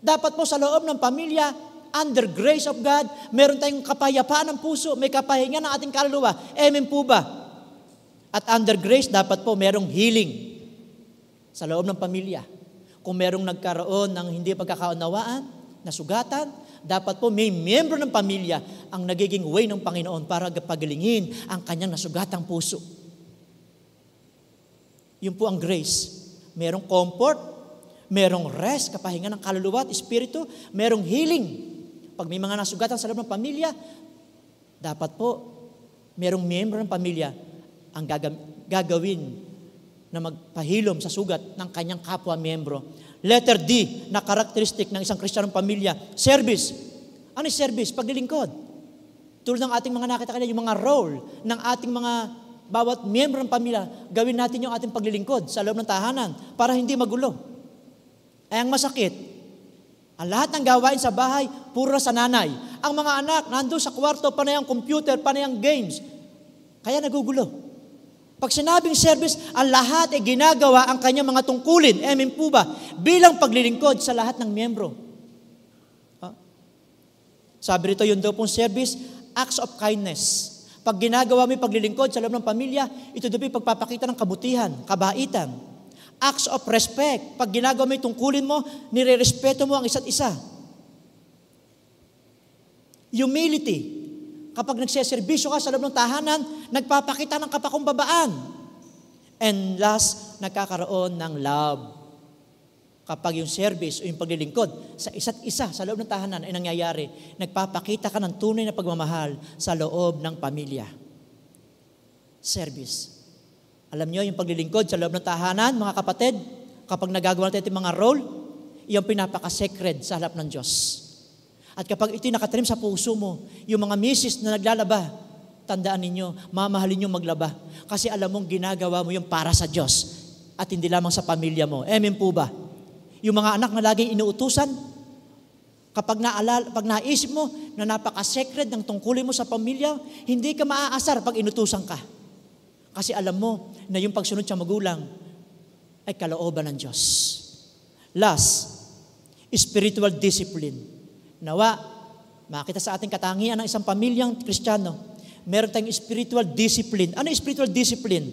Dapat po sa loob ng pamilya, under grace of God, meron tayong kapayapaan ng puso, may kapahinga ng ating kaluluwa. Amen po ba? At under grace, dapat po merong healing sa loob ng pamilya. Kung merong nagkaroon ng hindi pagkakaunawaan, nasugatan, dapat po may miyembro ng pamilya ang nagiging way ng Panginoon para pagalingin ang kanyang nasugatang puso. Yun po ang grace. Merong comfort, merong rest, kapahinga ng kaluluwa at espiritu, merong healing. Pag may mga nasugatan sa loob ng pamilya, dapat po merong miyembro ng pamilya ang gagawin na magpahilom sa sugat ng kanyang kapwa-miyembro. Letter D na karakteristik ng isang Kristiyanong pamilya, service. Ano yung service? Paglilingkod. Tulad ng ating mga nakita kanina, yung mga role ng ating mga bawat miyembro ng pamilya, gawin natin yung ating paglilingkod sa loob ng tahanan para hindi magulo. Ay ang masakit, ang lahat ng gawain sa bahay, puro sa nanay. Ang mga anak, nandun sa kwarto, panay ang computer, panay ang games. Kaya nagugulo. Pag sinabing service, ang lahat ay ginagawa ang kanyang mga tungkulin. Amen po ba? Bilang paglilingkod sa lahat ng miyembro. Sabi rito, yun daw pong service, acts of kindness. Pag ginagawa mo yung paglilingkod sa loob ng pamilya, ito daw yung pagpapakita ng kabutihan, kabaitan. Acts of respect. Pag ginagawa mo yung tungkulin mo, nire-respeto mo ang isa't isa. Humility. Kapag nagseservisyo ka sa loob ng tahanan, nagpapakita ng kapakumbabaan. And last, nagkakaroon ng love. Kapag yung service o yung paglilingkod sa isa't isa sa loob ng tahanan ay nangyayari, nagpapakita ka ng tunay na pagmamahal sa loob ng pamilya. Service. Alam niyo, yung paglilingkod sa loob ng tahanan, mga kapatid, kapag nagagawa natin mga role, yung pinapaka-sacred sa harap ng Diyos. At kapag ito'y nakatanim sa puso mo, yung mga misis na naglalaba, tandaan ninyo, mamahalin nyo maglaba. Kasi alam mong ginagawa mo yung para sa Diyos at hindi lamang sa pamilya mo. Amen po ba? Yung mga anak na laging inuutusan, kapag naisip mo na napaka-sacred ng tungkulin mo sa pamilya, hindi ka maaasar pag inutusan ka. Kasi alam mo na yung pagsunod sa magulang ay kalooban ng Diyos. Last, spiritual discipline. Nawa, makita sa ating katangian ng isang pamilyang Kristiyano, meron tayong spiritual discipline. Ano yung spiritual discipline?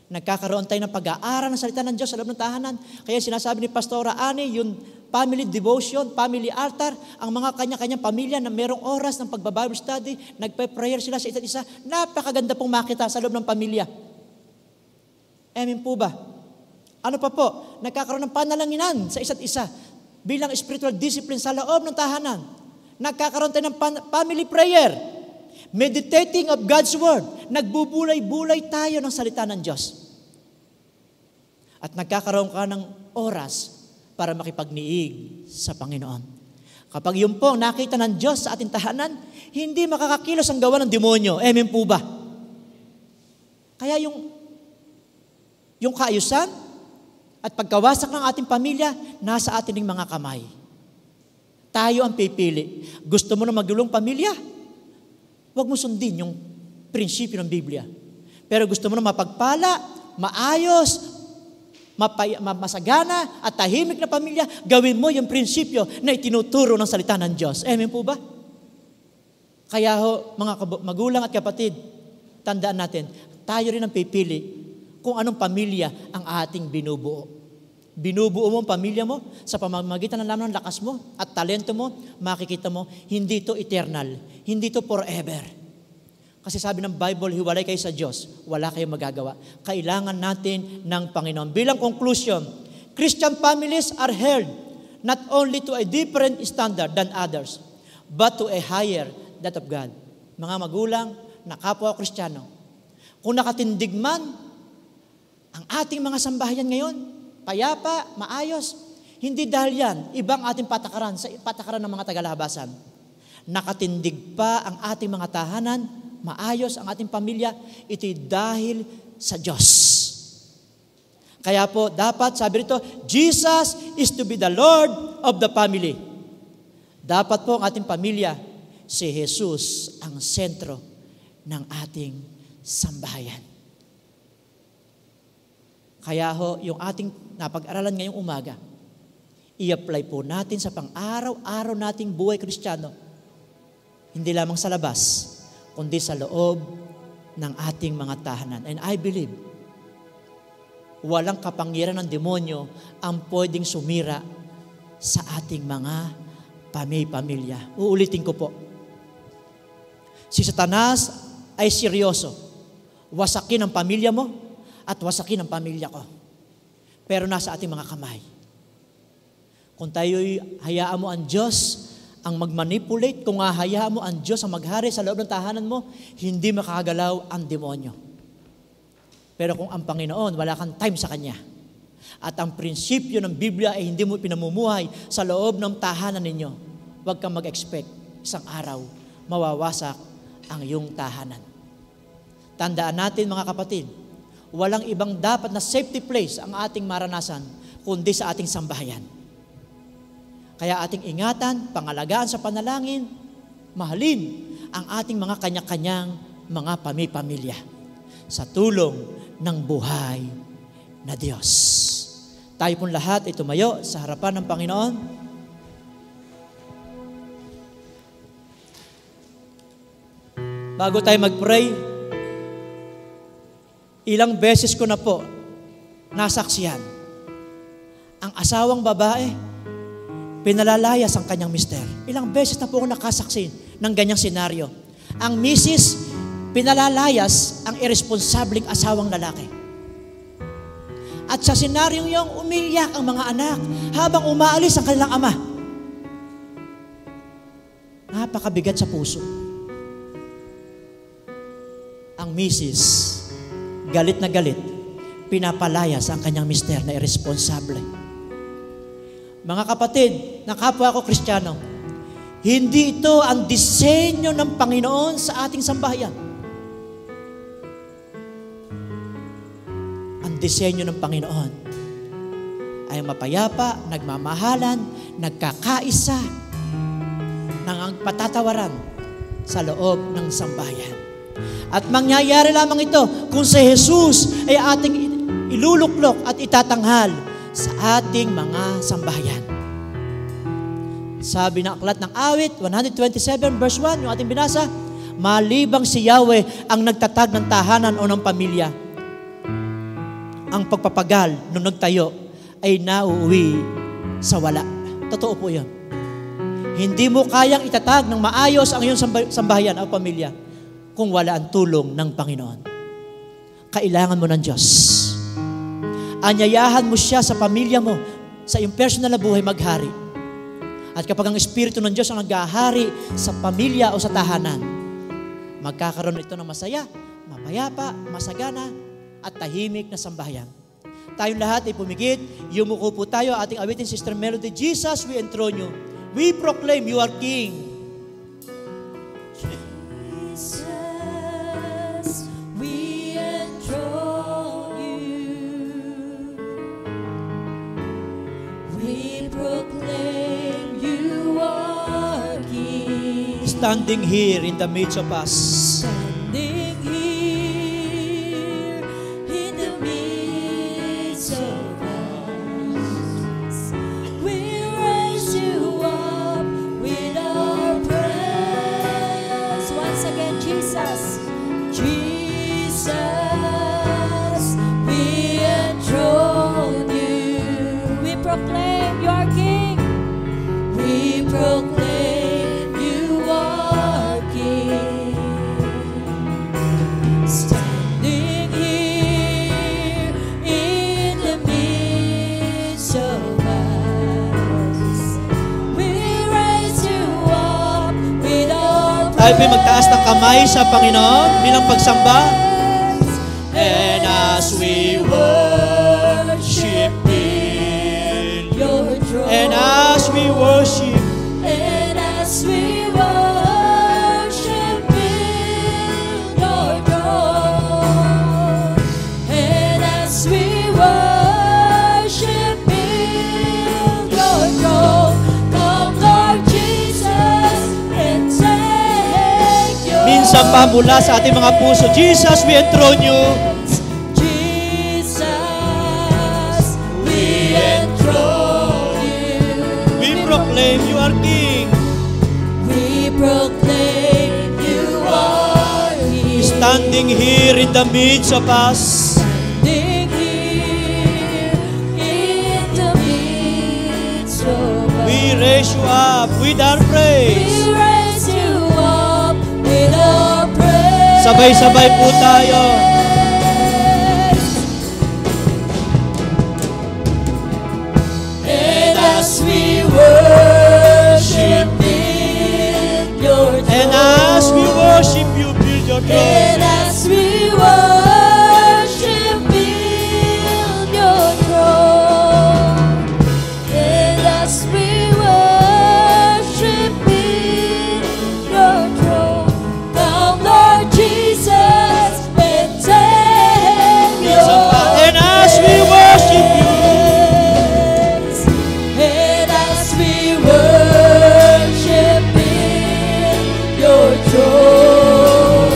Nagkakaroon tayo ng pag-aaral ng salita ng Diyos sa loob ng tahanan. Kaya sinasabi ni Pastora Ani, yung family devotion, family altar, ang mga kanya-kanyang pamilya na merong oras ng pagbabible study, nagpe-prayer sila sa isa't isa. Napakaganda pong makita sa loob ng pamilya. Amen po ba? Ano pa po? Nagkakaroon ng panalanginan sa isa't isa bilang spiritual discipline sa loob ng tahanan. Nagkakaroon tayo ng family prayer. Meditating of God's Word. Nagbubulay-bulay tayo ng salita ng Diyos. At nagkakaroon ka ng oras para makipagniig sa Panginoon. Kapag yun po nakita ng Diyos sa ating tahanan, hindi makakakilos ang gawa ng demonyo. Amen po ba? Kaya yung kaayusan at pagkawasak ng ating pamilya, nasa ating mga kamay. Tayo ang pipili. Gusto mo na magulong pamilya? Huwag mo sundin yung prinsipyo ng Biblia. Pero gusto mo na mapagpala, maayos, masagana at tahimik na pamilya, gawin mo yung prinsipyo na itinuturo ng salita ng Diyos. Amen po ba? Kaya mga magulang at kapatid, tandaan natin, tayo rin ang pipili kung anong pamilya ang ating binubuo. Binubuo mo ang pamilya mo sa pamamagitan ng lamang ng lakas mo at talento mo, makikita mo, hindi ito eternal, hindi ito forever. Kasi sabi ng Bible, hiwalay kayo sa Diyos, wala kayong magagawa. Kailangan natin ng Panginoon. Bilang conclusion, Christian families are held not only to a different standard than others, but to a higher that of God. Mga magulang na kapwa Kristiyano, kung nakatindig man ang ating mga sambahayan ngayon, payapa, maayos, hindi dahil yan, ibang ating patakaran, sa patakaran ng mga tagalabasan. Nakatindig pa ang ating mga tahanan, maayos ang ating pamilya, ito'y dahil sa Diyos. Kaya po, dapat, sabi rito, Jesus is to be the Lord of the family. Dapat po ang ating pamilya, si Jesus ang sentro ng ating sambahayan. Kaya yung ating napag-aralan ngayong umaga, i-apply po natin sa pang-araw-araw nating buhay Kristiyano. Hindi lamang sa labas, kundi sa loob ng ating mga tahanan. And I believe, walang kapangyarihan ng demonyo ang pwedeng sumira sa ating mga pamilya. Uulitin ko po. Si Satanas ay seryoso. Wasakin ang pamilya mo, at wasakin ang pamilya ko. Pero nasa ating mga kamay. Kung tayo'y hayaan mo ang Diyos ang mag-manipulate, kung hayaan mo ang Diyos ang maghari sa loob ng tahanan mo, hindi makakagalaw ang demonyo. Pero kung ang Panginoon, wala kang time sa Kanya, at ang prinsipyo ng Biblia ay hindi mo pinamumuhay sa loob ng tahanan ninyo, huwag kang mag-expect isang araw mawawasak ang iyong tahanan. Tandaan natin mga kapatid, walang ibang dapat na safety place ang ating maranasan kundi sa ating sambahayan. Kaya ating ingatan, pangalagaan sa panalangin, mahalin ang ating mga kanya-kanyang mga pamilya sa tulong ng buhay na Diyos. Tayo pong lahat ay tumayo sa harapan ng Panginoon. Bago tayo mag-pray, ilang beses ko na po nasaksihan. Ang asawang babae, pinalalayas ang kanyang mister. Ilang beses na po ako nakasaksi ng ganyang senaryo. Ang misis, pinalalayas ang irresponsableng asawang lalaki. At sa senaryong yung umiyak ang mga anak habang umaalis ang kanilang ama. Napakabigat sa puso. Ang misis, galit na galit, pinapalayas ang kanyang mister na irresponsable. Mga kapatid, na kapwa ko Kristiyano, hindi ito ang disenyo ng Panginoon sa ating sambahayan. Ang disenyo ng Panginoon ay mapayapa, nagmamahalan, nagkakaisa, nang patatawaran sa loob ng sambahayan. At mangyayari lamang ito kung si Jesus ay ating iluluklok at itatanghal sa ating mga sambahayan. Sabi ng aklat ng awit, 127 verse 1, yung ating binasa, malibang si Yahweh ang nagtatag ng tahanan o ng pamilya. Ang pagpapagal nung nagtayo ay nauuwi sa wala. Totoo po yun. Hindi mo kayang itatag ng maayos ang iyong sambahayan o pamilya kung wala ang tulong ng Panginoon. Kailangan mo ng Diyos. Anyayahan mo siya sa pamilya mo, sa iyong personal na buhay maghari. At kapag ang Espiritu ng Diyos ang naghahari sa pamilya o sa tahanan, magkakaroon ito ng masaya, mapayapa, masagana, at tahimik na sambahayan. Tayong lahat ay pumigit, yumuko po tayo, ating awitin, Sister Melody, Jesus, we enthrone you. We proclaim you are King. Jesus, we enthrone proclaim you are King. Standing here in the midst of us. Standing here in the midst of us, we raise you up with our praise. Once again, Jesus, Jesus, we enthrone you. We proclaim you are King. We proclaim you are King. Standing here in the midst of us, we raise you up with our Tayo po'y magtaas ng kamay sa Panginoon bilang pagsamba. And as we worship in your throne. and as we worship, And as we worship in your throne, and as we worship in your throne, come Lord Jesus and take your minsan pa mula sa ating mga puso, Jesus, we enthrone you. Jesus, we enthrone you. We proclaim you are King. We proclaim you are King. Standing here in the midst of us. Standing here in the midst of us. We raise you up with our praise. We raise you up with our praise. Sabay-sabay po tayo. And as we worship in your throne. And as we worship you, build your throne. And as we worship in your throne, and as we worship in your throne, come Lord Jesus and take your And as we worship you, place. And as we worship in your throne,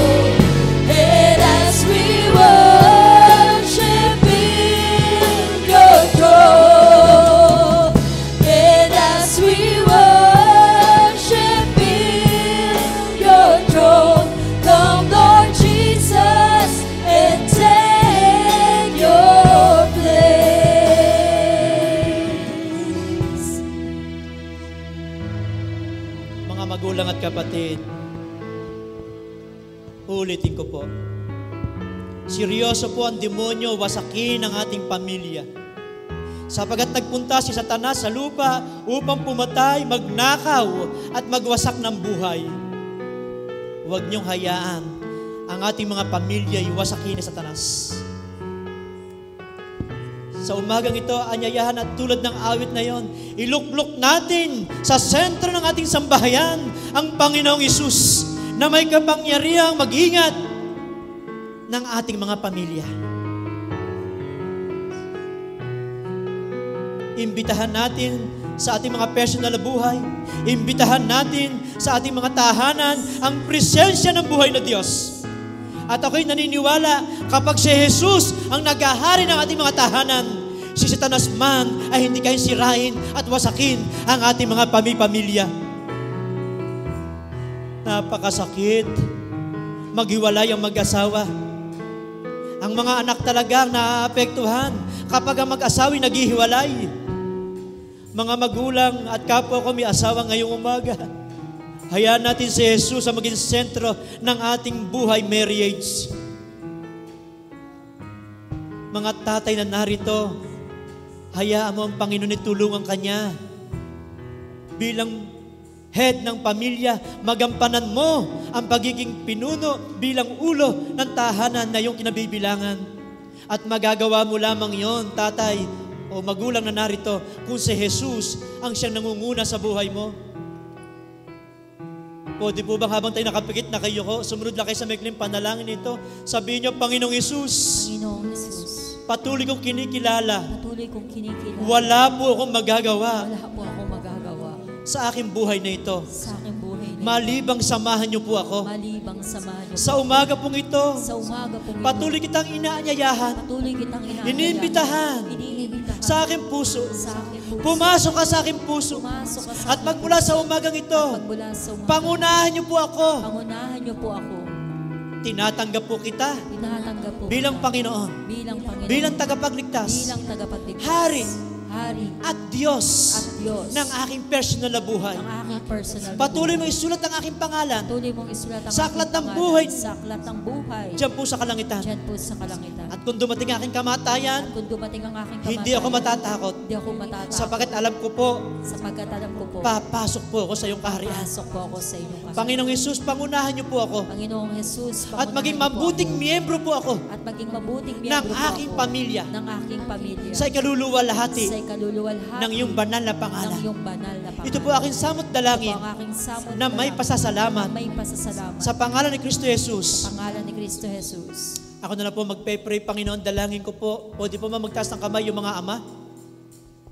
and as we worship in your throne, and as we worship in your throne, come Lord Jesus and take your place. mga magulang at kapatid, ulitin ko po. Seryoso po ang demonyo wasakin ang ating pamilya. Sapagat nagpunta si Satanas sa lupa upang pumatay, magnakaw at magwasak ng buhay. Huwag niyong hayaan ang ating mga pamilya iwasakin ni Satanas. Sa umagang ito, anyayahan at tulad ng awit na yon, iluklok natin sa sentro ng ating sambahayan ang Panginoong Hesus na may kapangyarihang mag-ingat ng ating mga pamilya. Imbitahan natin sa ating mga personal na buhay, imbitahan natin sa ating mga tahanan ang presensya ng buhay na Diyos. At ako'y naniniwala, kapag si Jesus ang naghahari ng ating mga tahanan, si Satanas man ay hindi kayang sirain at wasakin ang ating mga pamilya. Napakasakit maghiwalay ang mag-asawa. Ang mga anak talagang naapektuhan kapag ang mag-asawi naghihiwalay. Mga magulang at kapwa ko may asawa ngayong umaga, hayaan natin si Jesus ang maging sentro ng ating buhay marriage. Mga tatay na narito, hayaan mo ang Panginoon itulungan kanya. Bilang head ng pamilya, magampanan mo ang pagiging pinuno bilang ulo ng tahanan na iyong kinabibilangan. At magagawa mo lamang yon, tatay o magulang na narito, kung si Jesus ang siyang nangunguna sa buhay mo. Pwede po bang habang tayo nakapikit na kayo ko, sumunod lang kayo sa maikling panalangin ito, sabihin niyo, Panginoong Hesus, Panginoong Jesus, patuloy kong kinikilala, Patuloy kong kinikilala. wala po akong magagawa Wala po akong magagawa sa aking buhay na ito. sa aking buhay na Malibang samahan niyo po ako. malibang samahan niyo Sa umaga pong ito, sa umaga po. patuloy kitang inaanyayahan, Patuloy kitang iniimbitahan iniimbitahan sa aking puso. sa aking puso. Pumasok ka sa aking puso. Pumasok ka sa At magmula sa umagang ito, magmula sa umaga. pangunahan niyo po ako. Pangunahan niyo po ako. Tinatanggap po kita Tinatanggap po bilang kita Panginoon, bilang Panginoon. bilang tagapagligtas, bilang tagapagligtas. Hari Hari at Diyos at Diyos ng aking personal na buhay. ng aking personal. Patuloy mo isulat ang aking pangalan Patuloy mong isulat ang sa aklat aking ng pangalan buhay. sa aklat ng buhay. Diyan po sa kalangitan. Diyan po sa kalangitan. At kung dumating ang aking kamatayan, Kung dumating ang aking kamatayan, hindi ako matatakot. Hindi ako matatakot. Sapagkat alam ko po, Sapagkat alam ko po, papasok po ako sa iyong kaharian. pasok po ako sa inyong kasama. Panginoong Jesus, pangunahan niyo po ako. Panginoong Jesus, At maging pangunahan niyo po mabuting ako. miyembro po ako At maging mabuting ng miyembro po aking ako pamilya ng aking pamilya sa ikaluluwalhati sa ikaluluwalhati ng iyong banal na ng pangalan. iyong banal na pangalan. Ito po aking samot Ito dalangin po ang aking samot na may dalangin pasasalamat na may pasasalamat sa pangalan ni Kristo Jesus. pangalan ni Kristo Jesus. Ako na lang po magpe-pray, Panginoon, dalangin ko po. Pwede po magtaas ng kamay yung mga ama,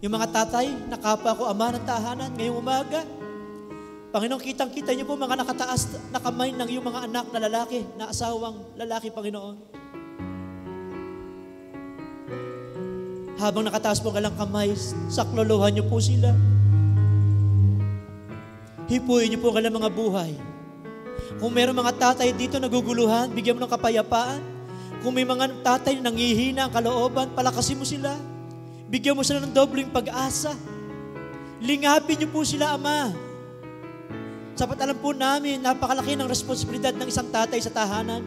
yung mga tatay, nakapa ko ama ng tahanan ngayong umaga. Panginoon, kitang-kita niyo po mga nakataas na kamay ng iyong mga anak na lalaki, na asawang lalaki, Panginoon. Habang nakataas po kalang kamay, saklolohan niyo po sila. Hipuin niyo po kalang mga buhay. Kung meron mga tatay dito naguguluhan, bigyan mo ng kapayapaan. Kung may mga tatay na nangihina ang kalooban, palakasin mo sila. Bigyan mo sila ng dobling pag-asa. Lingapin niyo po sila, Ama. Sapat alam po namin, napakalaki ng responsibilidad ng isang tatay sa tahanan.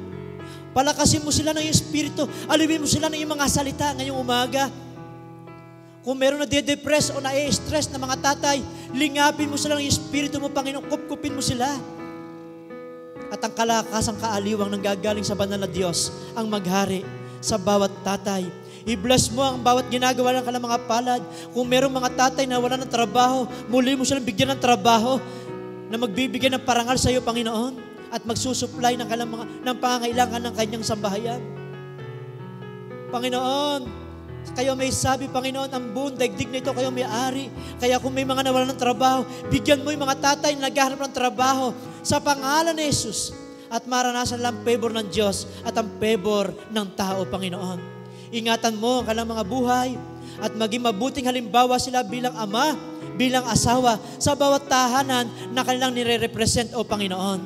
Palakasin mo sila ng iyong espiritu. Aliwin mo sila ng iyong mga salita ngayong umaga. Kung meron na de-depress o na-stress na mga tatay, lingapin mo sila ng iyong espiritu mo, Panginoon. Kupkupin mo sila. At ang kalakasang kaaliwang nang gagaling sa banal na Diyos ang maghari sa bawat tatay. I-bless mo ang bawat ginagawa ng kanilang mga palad. Kung merong mga tatay na wala ng trabaho, muli mo silang bigyan ng trabaho na magbibigay ng parangal sa iyo, Panginoon, at magsusupply ng kanilang ng pangangailangan ng kanyang sambahayan. Panginoon, kayo may sabi, Panginoon, ang buong daigdig na ito, kayo may-ari. Kaya kung may mga nawalan ng trabaho, bigyan mo yung mga tatay na naghahanap ng trabaho sa pangalan ni Jesus. At maranasan lang favor ng Diyos at ang favor ng tao, Panginoon. Ingatan mo ang kanilang mga buhay at maging mabuting halimbawa sila bilang ama, bilang asawa sa bawat tahanan na kanilang nire-represent, o Panginoon.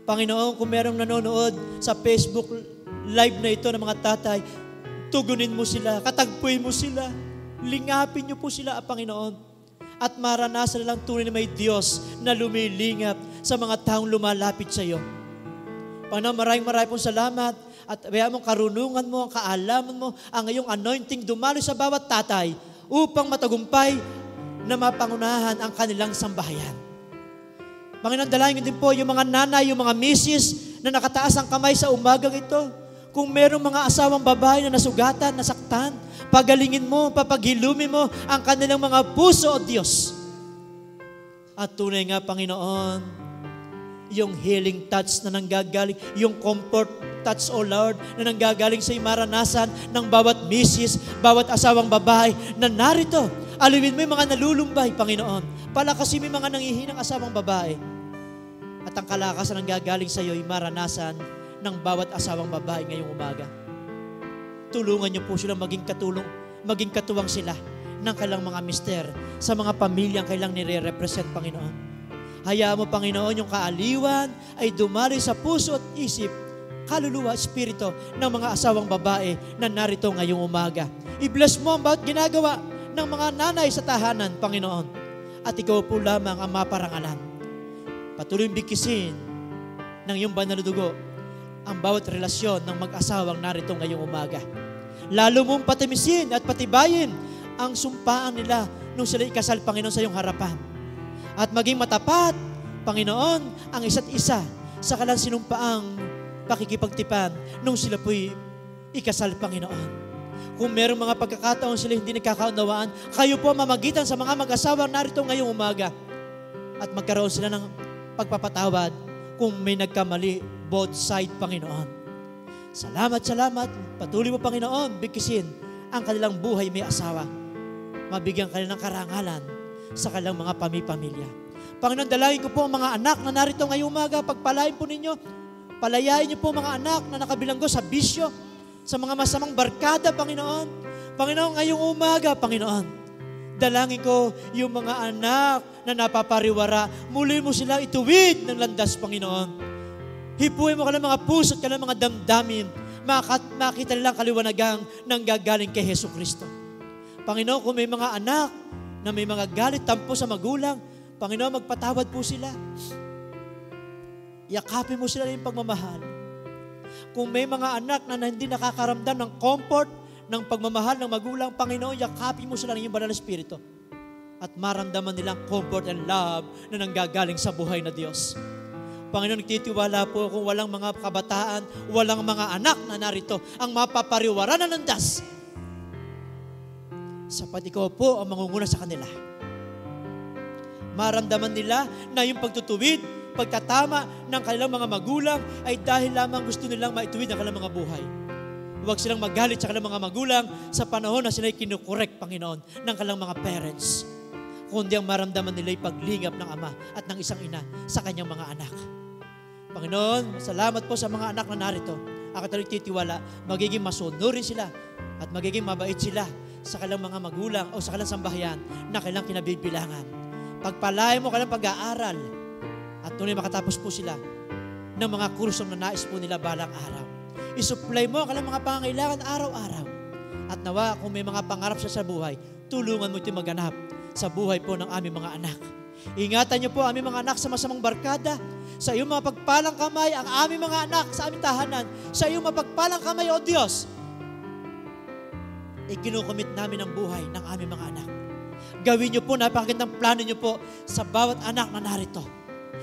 Panginoon, kung merong nanonood sa Facebook live na ito ng mga tatay, tugunin mo sila, katagpuin mo sila, lingapin niyo po sila, Panginoon. At maranasan lang tunay na may Diyos na lumilingap sa mga taong lumalapit sa iyo. Panginoon, maraming pong salamat at kaya mong karunungan mo, ang kaalaman mo, ang iyong anointing dumalo sa bawat tatay upang matagumpay na mapangunahan ang kanilang sambahayan. Panginoon, dalangin din po yung mga nanay, yung mga misis na nakataas ang kamay sa umagang ito. Kung merong mga asawang babae na nasugatan, nasaktan, pagalingin mo, papaghilumin mo ang kanilang mga puso, o Diyos. At tunay nga, Panginoon, yung healing touch na nanggagaling, yung comfort touch, O Lord, na nanggagaling sa maranasan ng bawat misis, bawat asawang babae na narito. Aliwin mo yung mga nalulumbay, Panginoon. Palakasin mo yung mga nangihinang asawang babae. At ang kalakasan ng gagaling sa iyo ay maranasan ng bawat asawang babae ngayong umaga. Tulungan niyo po silang maging katuwang sila ng kailang mga mister sa mga pamilyang kailang nire-represent, Panginoon. Hayaan mo, Panginoon, yung kaaliwan ay dumaloy sa puso at isip, kaluluwa, espiritu ng mga asawang babae na narito ngayong umaga. I-bless mo ang bawat ginagawa ng mga nanay sa tahanan, Panginoon. At ikaw po lamang ang maparangalan. Patuloy bigkisin ng iyong banal na dugo ang bawat relasyon ng mag-asawang narito ngayong umaga. Lalo mong patimisin at patibayin ang sumpaan nila nung sila ikasal, Panginoon, sa iyong harapan. At maging matapat, Panginoon, ang isa't isa sa kanilang sinumpaang pakikipagtipan nung sila po'y ikasal, Panginoon. Kung merong mga pagkakataon sila hindi nagkakaunawaan, kayo po mamagitan sa mga mag-asawa narito ngayong umaga at magkaroon sila ng pagpapatawad kung may nagkamali, both side, Panginoon. Salamat, salamat. Patuloy mo, Panginoon, bigkisin ang kanilang buhay may asawa. Mabigyan ka ng karangalan sa kanilang mga pamilya. Panginoon, dalangin ko po ang mga anak na narito ngayong umaga. Pagpalain po ninyo. Palayain niyo po mga anak na nakabilanggo sa bisyo, sa mga masamang barkada, Panginoon. Panginoon, ngayong umaga, Panginoon, dalangin ko yung mga anak na napapariwara, muli mo silang ituwid ng landas, Panginoon. Hipuin mo ka ng mga puso at ka ng mga damdamin, makita nilang kaliwanagang nanggagaling kay Hesus Kristo. Panginoon, kung may mga anak na may mga galit, tampo sa magulang, Panginoon, magpatawad po sila. Yakapin mo sila ng pagmamahal. Kung may mga anak na hindi nakakaramdam ng comfort, ng pagmamahal ng magulang, Panginoon, yakapin mo sila ng iyong banal na Espiritu at maramdaman nilang comfort and love na nanggagaling sa buhay na Diyos. Panginoon, nagtitiwala po kung walang mga kabataan, walang mga anak na narito ang mapapariwara na landas. Sapat ikaw po ang mangunguna sa kanila. Maramdaman nila na yung pagtutuwid, pagtatama ng kanilang mga magulang ay dahil lamang gusto nilang maituwid ang kanilang mga buhay. Huwag silang magalit sa kanilang mga magulang sa panahon na sila'y kinukorek, Panginoon, ng kanilang mga parents. Kundi ang maramdaman nila'y paglingap ng ama at ng isang ina sa kanyang mga anak. Panginoon, salamat po sa mga anak na narito. Ako talagang titiwala, magiging masunurin sila at magiging mabait sila sa kanilang mga magulang o sa kanilang sambahayan na kanilang kinabibilangan. Pagpalain mo kanilang pag-aaral at tunay makatapos po sila ng mga kursong na nais po nila balang araw. Isupply mo ang kanilang mga pangangailangan araw-araw. At nawa, kung may mga pangarap siya sa buhay, tulungan mo ito maganap sa buhay po ng aming mga anak. Ingatan niyo po aming mga anak sa masamang barkada. Sa iyong mga pagpalang kamay, ang aming mga anak sa aming tahanan. Sa iyong mapagpalang kamay, O Diyos, ikinukomit namin ang buhay ng aming mga anak. Gawin niyo po, napakagandang plano niyo po sa bawat anak na narito.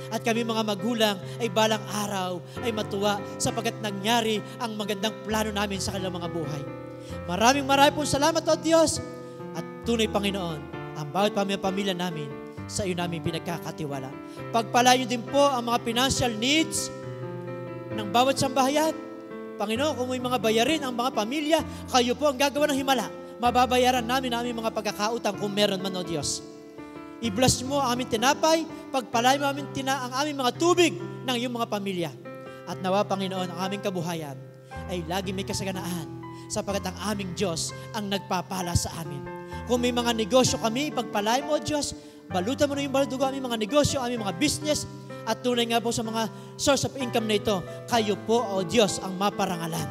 At kami mga magulang ay balang araw ay matuwa sapagkat nangyari ang magandang plano namin sa kanilang mga buhay. Maraming pong salamat, O Diyos. At tunay, Panginoon, ang bawat pamilya namin sa iyo namin pinagkakatiwala. Pagpalain niyo din po ang mga financial needs ng bawat sambahayan. Panginoon, kung may mga bayarin ang mga pamilya, kayo po ang gagawa ng himala. Mababayaran namin ang aming mga pagkakautang kung meron man, O Diyos. I-bless mo ang aming tinapay, pagpalain mo ang aming mga tubig ng iyong mga pamilya. At nawa, Panginoon, ang aming kabuhayan ay lagi may kasaganaan sapagkat ang aming Diyos ang nagpapala sa amin. Kung may mga negosyo kami, pagpalain mo, O Diyos, balutan mo na yung baludugo aming mga negosyo, aming mga business, at tunay nga po sa mga source of income na ito, kayo po, O Diyos, ang maparangalan.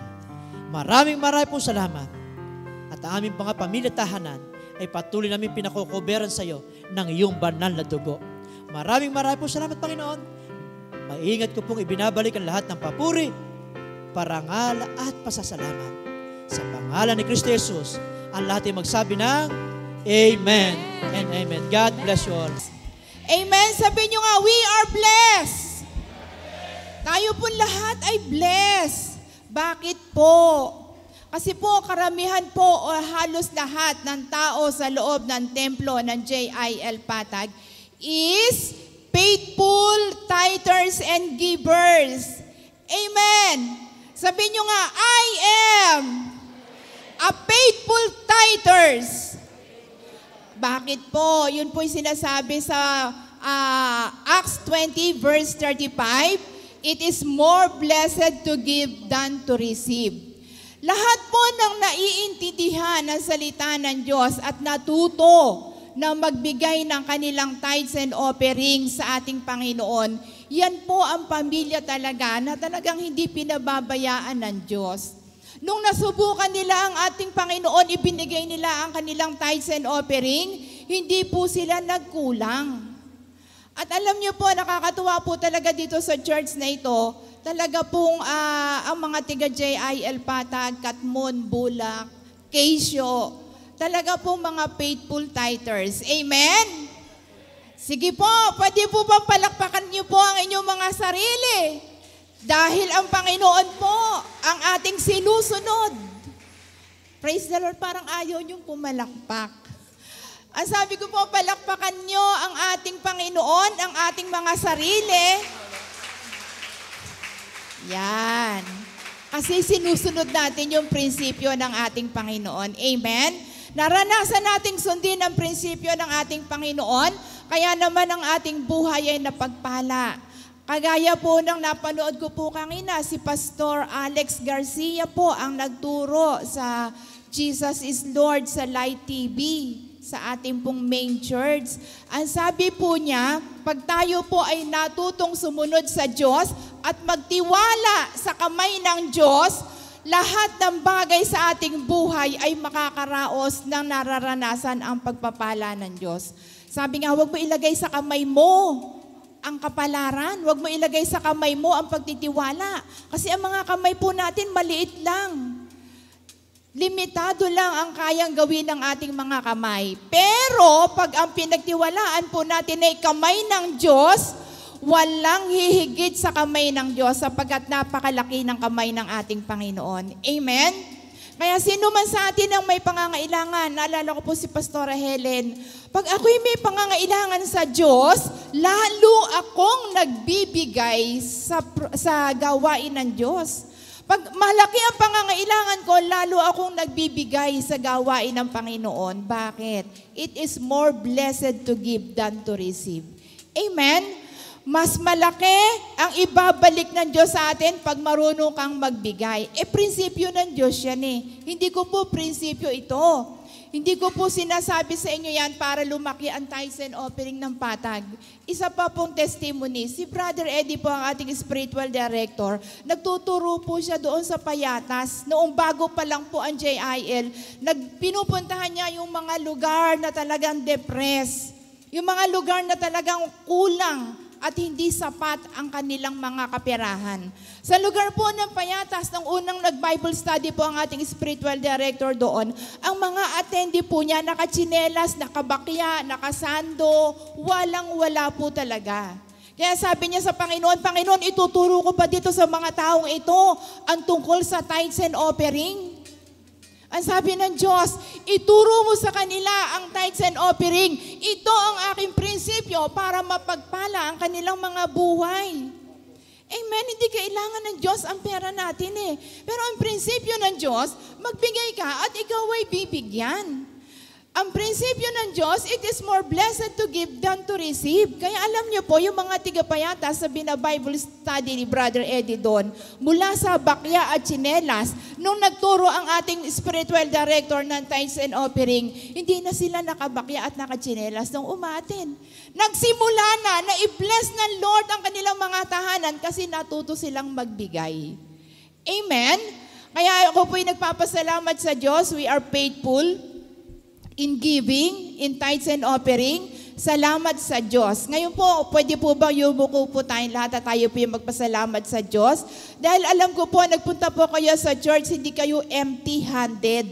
Maraming pong salamat. At ang aming mga pamilya tahanan ay patuloy namin pinakukuberan sa iyo ng iyong banal na dugo. Maraming pong salamat, Panginoon. Maingat ko pong ibinabalik ang lahat ng papuri, parangal at pasasalamat. Sa pangalan ni Kristo Jesus, ang lahat ay magsabi ng Amen and Amen. God bless you all. Amen. Sabihin nyo nga, we are blessed. Tayo po lahat ay blessed. Bakit po? Kasi po, karamihan po o halos lahat ng tao sa loob ng templo ng JIL Patag is faithful tithers and givers. Amen. Sabihin nyo nga, I am a faithful tithers. Bakit po? Yun po yung sinasabi sa Acts 20 verse 35, it is more blessed to give than to receive. Lahat po ng naiintindihan ng salita ng Diyos at natuto na magbigay ng kanilang tithes and offerings sa ating Panginoon, yan po ang pamilya talaga na talagang hindi pinababayaan ng Diyos. Nung nasubukan nila ang ating Panginoon, ibinigay nila ang kanilang tithes and offering, hindi po sila nagkulang. At alam niyo po, nakakatuwa po talaga dito sa church na ito, talaga pong ang mga tiga JIL Patag, Katmon, Bulak, Keisyo, talaga pong mga faithful tithers. Amen? Sige po, pwede po bang palakpakan niyo po ang inyong mga sarili? Dahil ang Panginoon po ang ating sinusunod. Praise the Lord, parang ayaw niyong pumalakpak. Ang sabi ko po, palakpakan niyo ang ating Panginoon, ang ating mga sarili. Yan. Kasi sinusunod natin yung prinsipyo ng ating Panginoon. Amen? Naranasan nating sundin ang prinsipyo ng ating Panginoon, kaya naman ang ating buhay ay napagpala. Kagaya po ng napanood ko po kanina, si Pastor Alex Garcia po ang nagturo sa Jesus is Lord sa Light TV, sa ating pong main church. Ang sabi po niya, pag tayo po ay natutong sumunod sa Diyos at magtiwala sa kamay ng Diyos, lahat ng bagay sa ating buhay ay makakaraos ng nararanasan ang pagpapala ng Diyos. Sabi nga, huwag mo ilagay sa kamay mo ang kapalaran. Huwag mo ilagay sa kamay mo ang pagtitiwala. Kasi ang mga kamay po natin maliit lang. Limitado lang ang kayang gawin ng ating mga kamay. Pero pag ang pinagtiwalaan po natin ay kamay ng Diyos, walang hihigit sa kamay ng Diyos sapagkat napakalaki ng kamay ng ating Panginoon. Amen? Kaya sino man sa atin ang may pangangailangan, naalala ko po si Pastora Helen, pag ako'y may pangangailangan sa Diyos, lalo akong nagbibigay sa gawain ng Diyos. Pag malaki ang pangangailangan ko, lalo akong nagbibigay sa gawain ng Panginoon. Bakit? It is more blessed to give than to receive. Amen? Mas malaki ang ibabalik ng Diyos sa atin pag marunong kang magbigay. Prinsipyo ng Diyos yan eh. Hindi ko po prinsipyo ito. Hindi ko po sinasabi sa inyo yan para lumaki ang tithes and offering ng Patag. Isa pa pong testimony, si Brother Eddie po ang ating spiritual director. Nagtuturo po siya doon sa Payatas. Noong bago pa lang po ang JIL, pinupuntahan niya yung mga lugar na talagang depressed. Yung mga lugar na talagang kulang at hindi sapat ang kanilang mga kaperahan. Sa lugar po ng Payatas, nang unang nag-Bible study po ang ating spiritual director doon, ang mga attendee po niya, nakatsinelas, nakabakya, nakasando, walang-wala po talaga. Kaya sabi niya sa Panginoon, Panginoon, ituturo ko pa dito sa mga taong ito ang tungkol sa tithes and offering. Ang sabi ng Diyos, ituro mo sa kanila ang tithes and offering. Ito ang aking prinsipyo para mapagpala ang kanilang mga buhay. Amen, hindi kailangan ng Diyos ang pera natin eh. Pero ang prinsipyo ng Diyos, magbigay ka at ikaw ay bibigyan. Ang prinsipyo ng Diyos, it is more blessed to give than to receive. Kaya alam niyo po, yung mga tigapayata sa Bible study ni Brother Eddie doon, mula sa bakya at tsinelas, nung nagturo ang ating spiritual director ng tithes and offering, hindi na sila nakabakya at nakatsinelas nung umatin. Nagsimula na i-bless ng Lord ang kanilang mga tahanan kasi natuto silang magbigay. Amen? Kaya ako po'y nagpapasalamat sa Diyos. We are faithful in giving, in tithes and offering. Salamat sa Diyos. Ngayon po, pwede po ba yumuko po tayong lahat at tayo po yung magpasalamat sa Diyos? Dahil alam ko po, nagpunta po kayo sa church, hindi kayo empty-handed.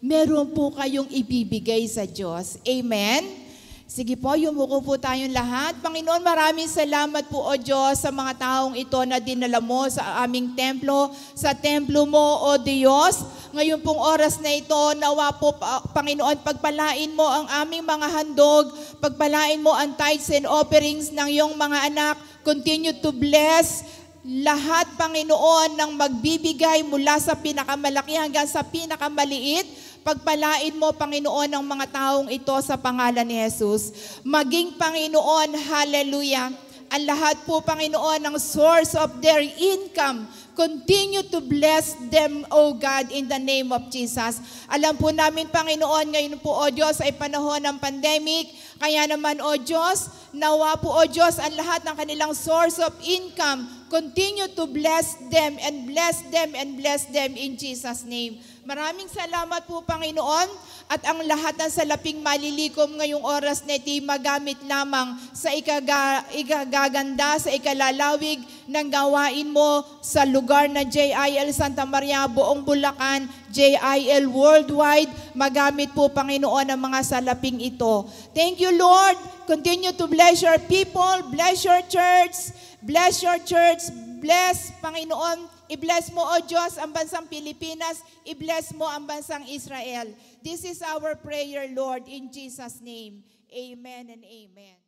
Meron po kayong ibibigay sa Diyos. Amen? Sige po, yumuko po tayong lahat. Panginoon, maraming salamat po o Diyos sa mga taong ito na dinala mo sa aming templo, sa templo mo o Diyos. Ngayon pong oras na ito, nawa po, Panginoon, pagpalain mo ang aming mga handog, pagpalain mo ang tithes and offerings ng iyong mga anak. Continue to bless lahat, Panginoon, ng magbibigay mula sa pinakamalaki hanggang sa pinakamaliit. Pagpalain mo, Panginoon, ang mga taong ito sa pangalan ni Jesus. Maging, Panginoon, hallelujah, ang lahat po, Panginoon, ng source of their income, continue to bless them, O God, in the name of Jesus. Alam po namin, Panginoon, ngayon po, O Diyos, ay panahon ng pandemic. Kaya naman, O Diyos, nawa po, O Diyos, ang lahat ng kanilang source of income, continue to bless them and bless them and bless them in Jesus' name. Maraming salamat po, Panginoon, at ang lahat ng salaping malilikom ngayong oras na iti magamit lamang sa ikagaganda, sa ikalalawig ng gawain mo sa lugar na JIL Santa Maria, buong Bulacan, JIL Worldwide. Magamit po, Panginoon, ang mga salaping ito. Thank you, Lord. Continue to bless your people, bless your church, bless your church, bless, Panginoon. I-bless mo, O Diyos, ang bansang Pilipinas. I-bless mo ang bansang Israel. This is our prayer, Lord, in Jesus' name. Amen and amen.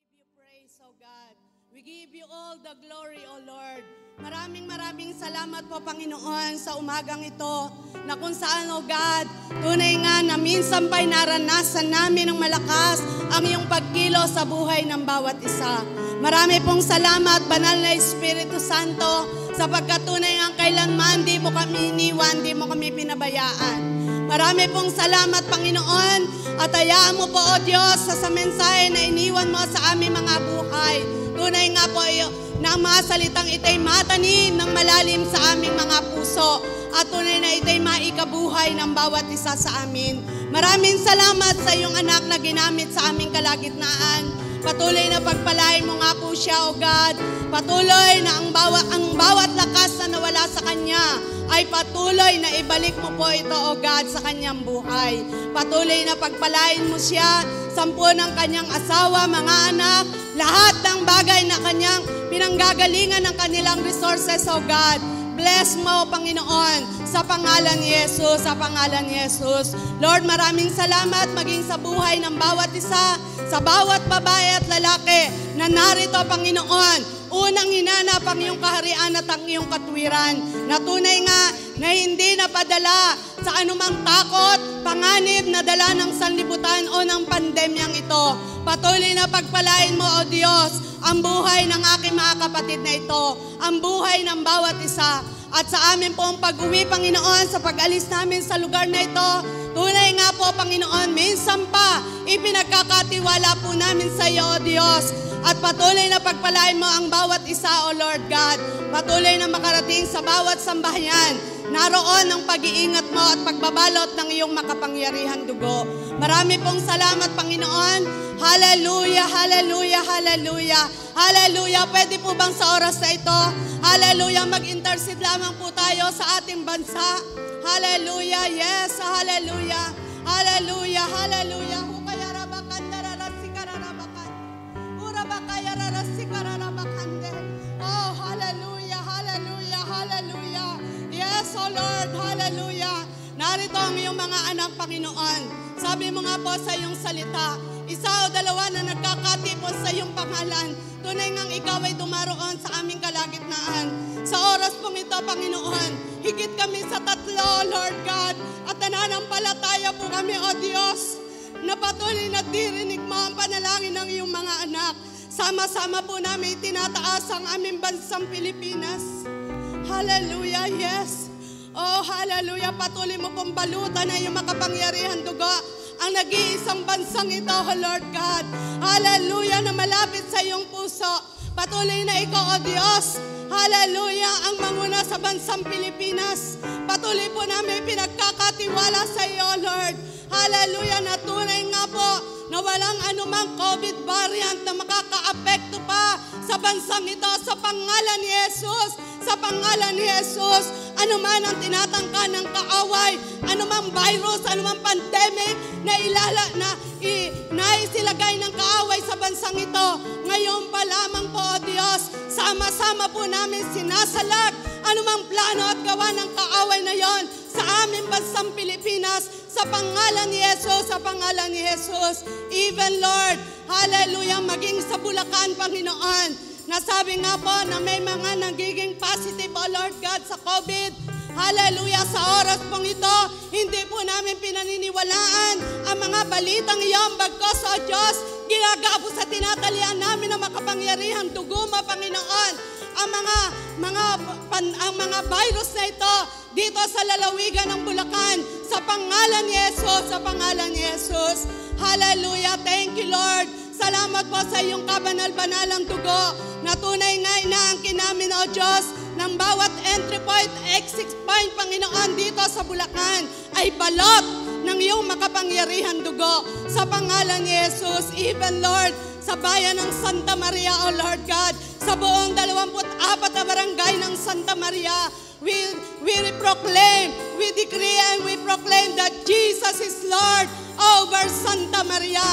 Give you praise, oh God. We give you all the glory, O Lord. Maraming salamat po, Panginoon, sa umagang ito na kung saan, O God, tunay nga na minsan pa'y naranasan namin ng malakas ang iyong pagkilos sa buhay ng bawat isa. Marami pong salamat, Banal na Espiritu Santo, sapagkat tunay nga kailanman di mo kami iniwan, di mo kami pinabayaan. Marami pong salamat, Panginoon, at hayaan mo po, O Diyos, sa mensahe na iniwan mo sa aming mga buhay. Tunay nga po na ang mga salitang ito'y matanim ng malalim sa aming mga puso at tunay na ito'y maikabuhay ng bawat isa sa amin. Maraming salamat sa iyong anak na ginamit sa aming kalagitnaan. Patuloy na pagpalain mo nga po siya, O God. Patuloy na ang bawat lakas na nawala sa kanya ay patuloy na ibalik mo po ito, O God, sa kanyang buhay. Patuloy na pagpalain mo siya, 10 ng kanyang asawa, mga anak, lahat ng bagay na kanyang pinanggagalingan ng kanilang resources, O God. Bless mo, Panginoon, sa pangalan ni Jesus, sa pangalan ni Jesus. Lord, maraming salamat maging sa buhay ng bawat isa, sa bawat babae at lalaki na narito, Panginoon. Unang hinanap ang iyong kaharian at ang iyong katwiran. Na tunay nga na hindi napadala sa anumang takot, panganib na dala ng sanlibutan o ng pandemyang ito. Patuloy na pagpalain mo, O Diyos, ang buhay ng aking mga kapatid na ito, ang buhay ng bawat isa. At sa amin pong pag-uwi, Panginoon, sa pag-alis namin sa lugar na ito, tunay nga po, Panginoon, minsan pa ipinagkakatiwala po namin sa iyo, O Diyos. At patuloy na pagpalain mo ang bawat isa, O Lord God. Patuloy na makarating sa bawat sambahayan. Naroon ang pag-iingat mo at pagbabalot ng iyong makapangyarihan dugo. Marami pong salamat, Panginoon. Hallelujah, hallelujah, hallelujah. Hallelujah. Pwede po bang sa oras na ito, hallelujah, mag-intercede lamang po tayo sa ating bansa. Hallelujah, yes, hallelujah. Hallelujah, hallelujah. Oh, hallelujah, hallelujah, hallelujah. Yes, oh Lord, hallelujah. Narito ang iyong mga anak, Panginoon. Sabi mo nga po sa iyong salita, 1 o 2 na nagkakatipon sa iyong pangalan, tunay ngang ikaw ay dumaroon sa aming kalagitnaan. Sa oras pong ito, Panginoon, higit kami sa 3, Lord God, at nananampalataya po kami, O Diyos, na patuloy na dirinig mo ang panalangin ng iyong mga anak. Sama-sama po namin itinataas ang aming bansang Pilipinas. Hallelujah, yes. Oh, hallelujah. Patuloy mo pong balutan na iyong makapangyarihan dugo ang nag-iisang bansang ito, oh Lord God. Hallelujah, na malapit sa iyong puso. Patuloy na ikaw, O Diyos, hallelujah, ang manguna sa bansang Pilipinas. Patuloy po namin pinagkakatiwala sa iyo, Lord. Hallelujah, na tunay nga po na walang anumang COVID variant na makaka-apekto pa sa bansang ito sa pangalan ni Jesus. Sa pangalan ni Jesus, anuman ang tinatangka ng kaaway, anumang virus, anumang pandemic na naisilagay ng kaaway sa bansang ito, ngayon pa lamang po, O Diyos, sama-sama po namin sinasalag anumang plano at gawa ng kaaway na yon sa aming bansang Pilipinas, sa pangalan ni Jesus, sa pangalan ni Jesus. Even Lord, hallelujah, maging sa Bulacan, Panginoon, nasabi nga po na may mga nagiging positive, O Lord God, sa COVID. Hallelujah, sa oras pong ito, hindi po namin pinaniniwalaan ang mga balitang iyon. Bagkos, O Diyos, ginagabos sa tinatalian namin ang makapangyarihang dugo mo, Panginoon. Ang mga virus na ito dito sa lalawigan ng Bulacan, sa pangalan ni Jesus, sa pangalan ni Jesus. Hallelujah, thank you, Lord. Salamat po sa iyong kabanal-banalang dugo na tunay nga inaangkin namin, O Diyos, ng bawat entry point, exit point, Panginoon, dito sa Bulacan ay balot ng iyong makapangyarihan dugo sa pangalan ni Jesus. Even, Lord, sa bayan ng Santa Maria, O Lord God, sa buong 24 na barangay ng Santa Maria, we proclaim, we decree and we proclaim that Jesus is Lord over Santa Maria.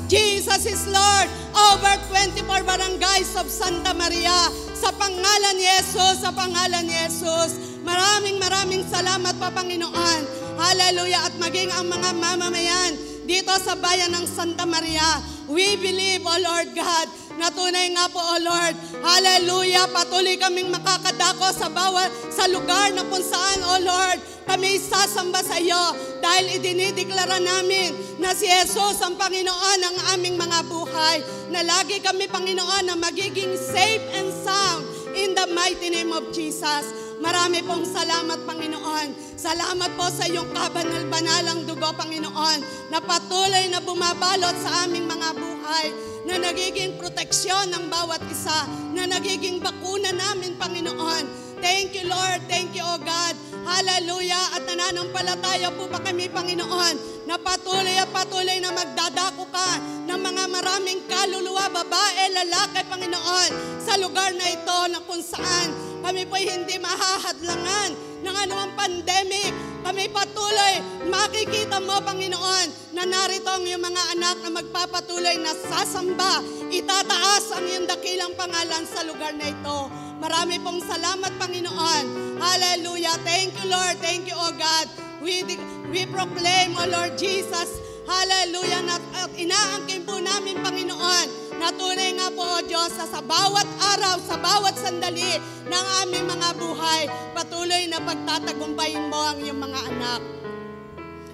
Jesus is Lord over 24 barangays of Santa Maria. Sa pangalan ni Jesus, sa pangalan ni Jesus. Maraming salamat pa, Panginoon. Hallelujah. At maging ang mga mamamayan dito sa bayan ng Santa Maria, we believe, O Lord God, na tunay nga po, O Lord, hallelujah, patuloy kaming makakadako sa lugar na kung saan, O Lord, kami sasamba sa iyo dahil idinideklara namin na si Jesus ang Panginoon ng aming mga buhay, na lagi kami, Panginoon, na magiging safe and sound in the mighty name of Jesus. Marami pong salamat, Panginoon. Salamat po sa iyong kabanal-banalang dugo, Panginoon, na patuloy na bumabalot sa aming mga buhay, na nagiging proteksyon ng bawat isa, na nagiging bakuna namin, Panginoon. Thank you, Lord. Thank you, O God. Hallelujah. At nananampalataya po ba kami, Panginoon, na patuloy at patuloy na magdadako ka ng mga maraming kaluluwa, babae, lalaki, Panginoon, sa lugar na ito na kung saan kami po hindi mahahadlangan ng anumang pandemic. Kami patuloy makikita mo, Panginoon, na narito ang iyong mga anak na magpapatuloy na sasamba, itataas ang iyong dakilang pangalan sa lugar na ito. Marami pong salamat, Panginoon. Hallelujah. Thank you, Lord. Thank you, O God. We proclaim, O Lord Jesus, hallelujah, at inaangkin po namin, Panginoon, na tunay nga po, O Diyos, sa bawat araw, sa bawat sandali ng aming mga buhay, patuloy na pagtatagumpayin mo ang iyong mga anak.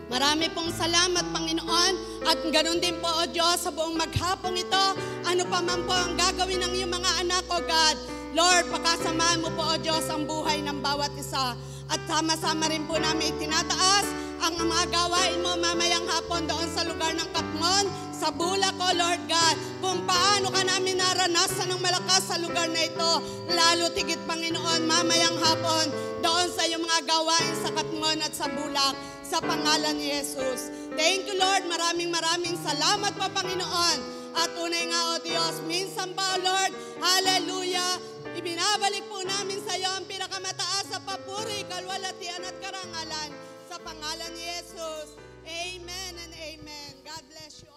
Marami pong salamat, Panginoon, at ganoon din po, O Diyos, sa buong maghapong ito, ano pa man po ang gagawin ng iyong mga anak, O God, Lord, pakasamahan mo po, O Diyos, ang buhay ng bawat isa. At sama-sama rin po namin itinataas ang mga gawain mo mamayang hapon doon sa lugar ng Katmon, sa Bulak, O Lord God, kung paano ka namin naranasan ng malakas sa lugar na ito, lalo tigit, Panginoon, mamayang hapon doon sa iyong mga gawain sa Katmon at sa Bulak, sa pangalan ni Jesus. Thank you, Lord. Maraming salamat po, Panginoon. At tunay nga, O Diyos, minsan pa, O Lord, hallelujah, ibinabalik po namin sa iyo ang pinakamataas sa papuri, kalwalatian at karangalan sa pangalan ni Jesus. Amen and amen. God bless you all.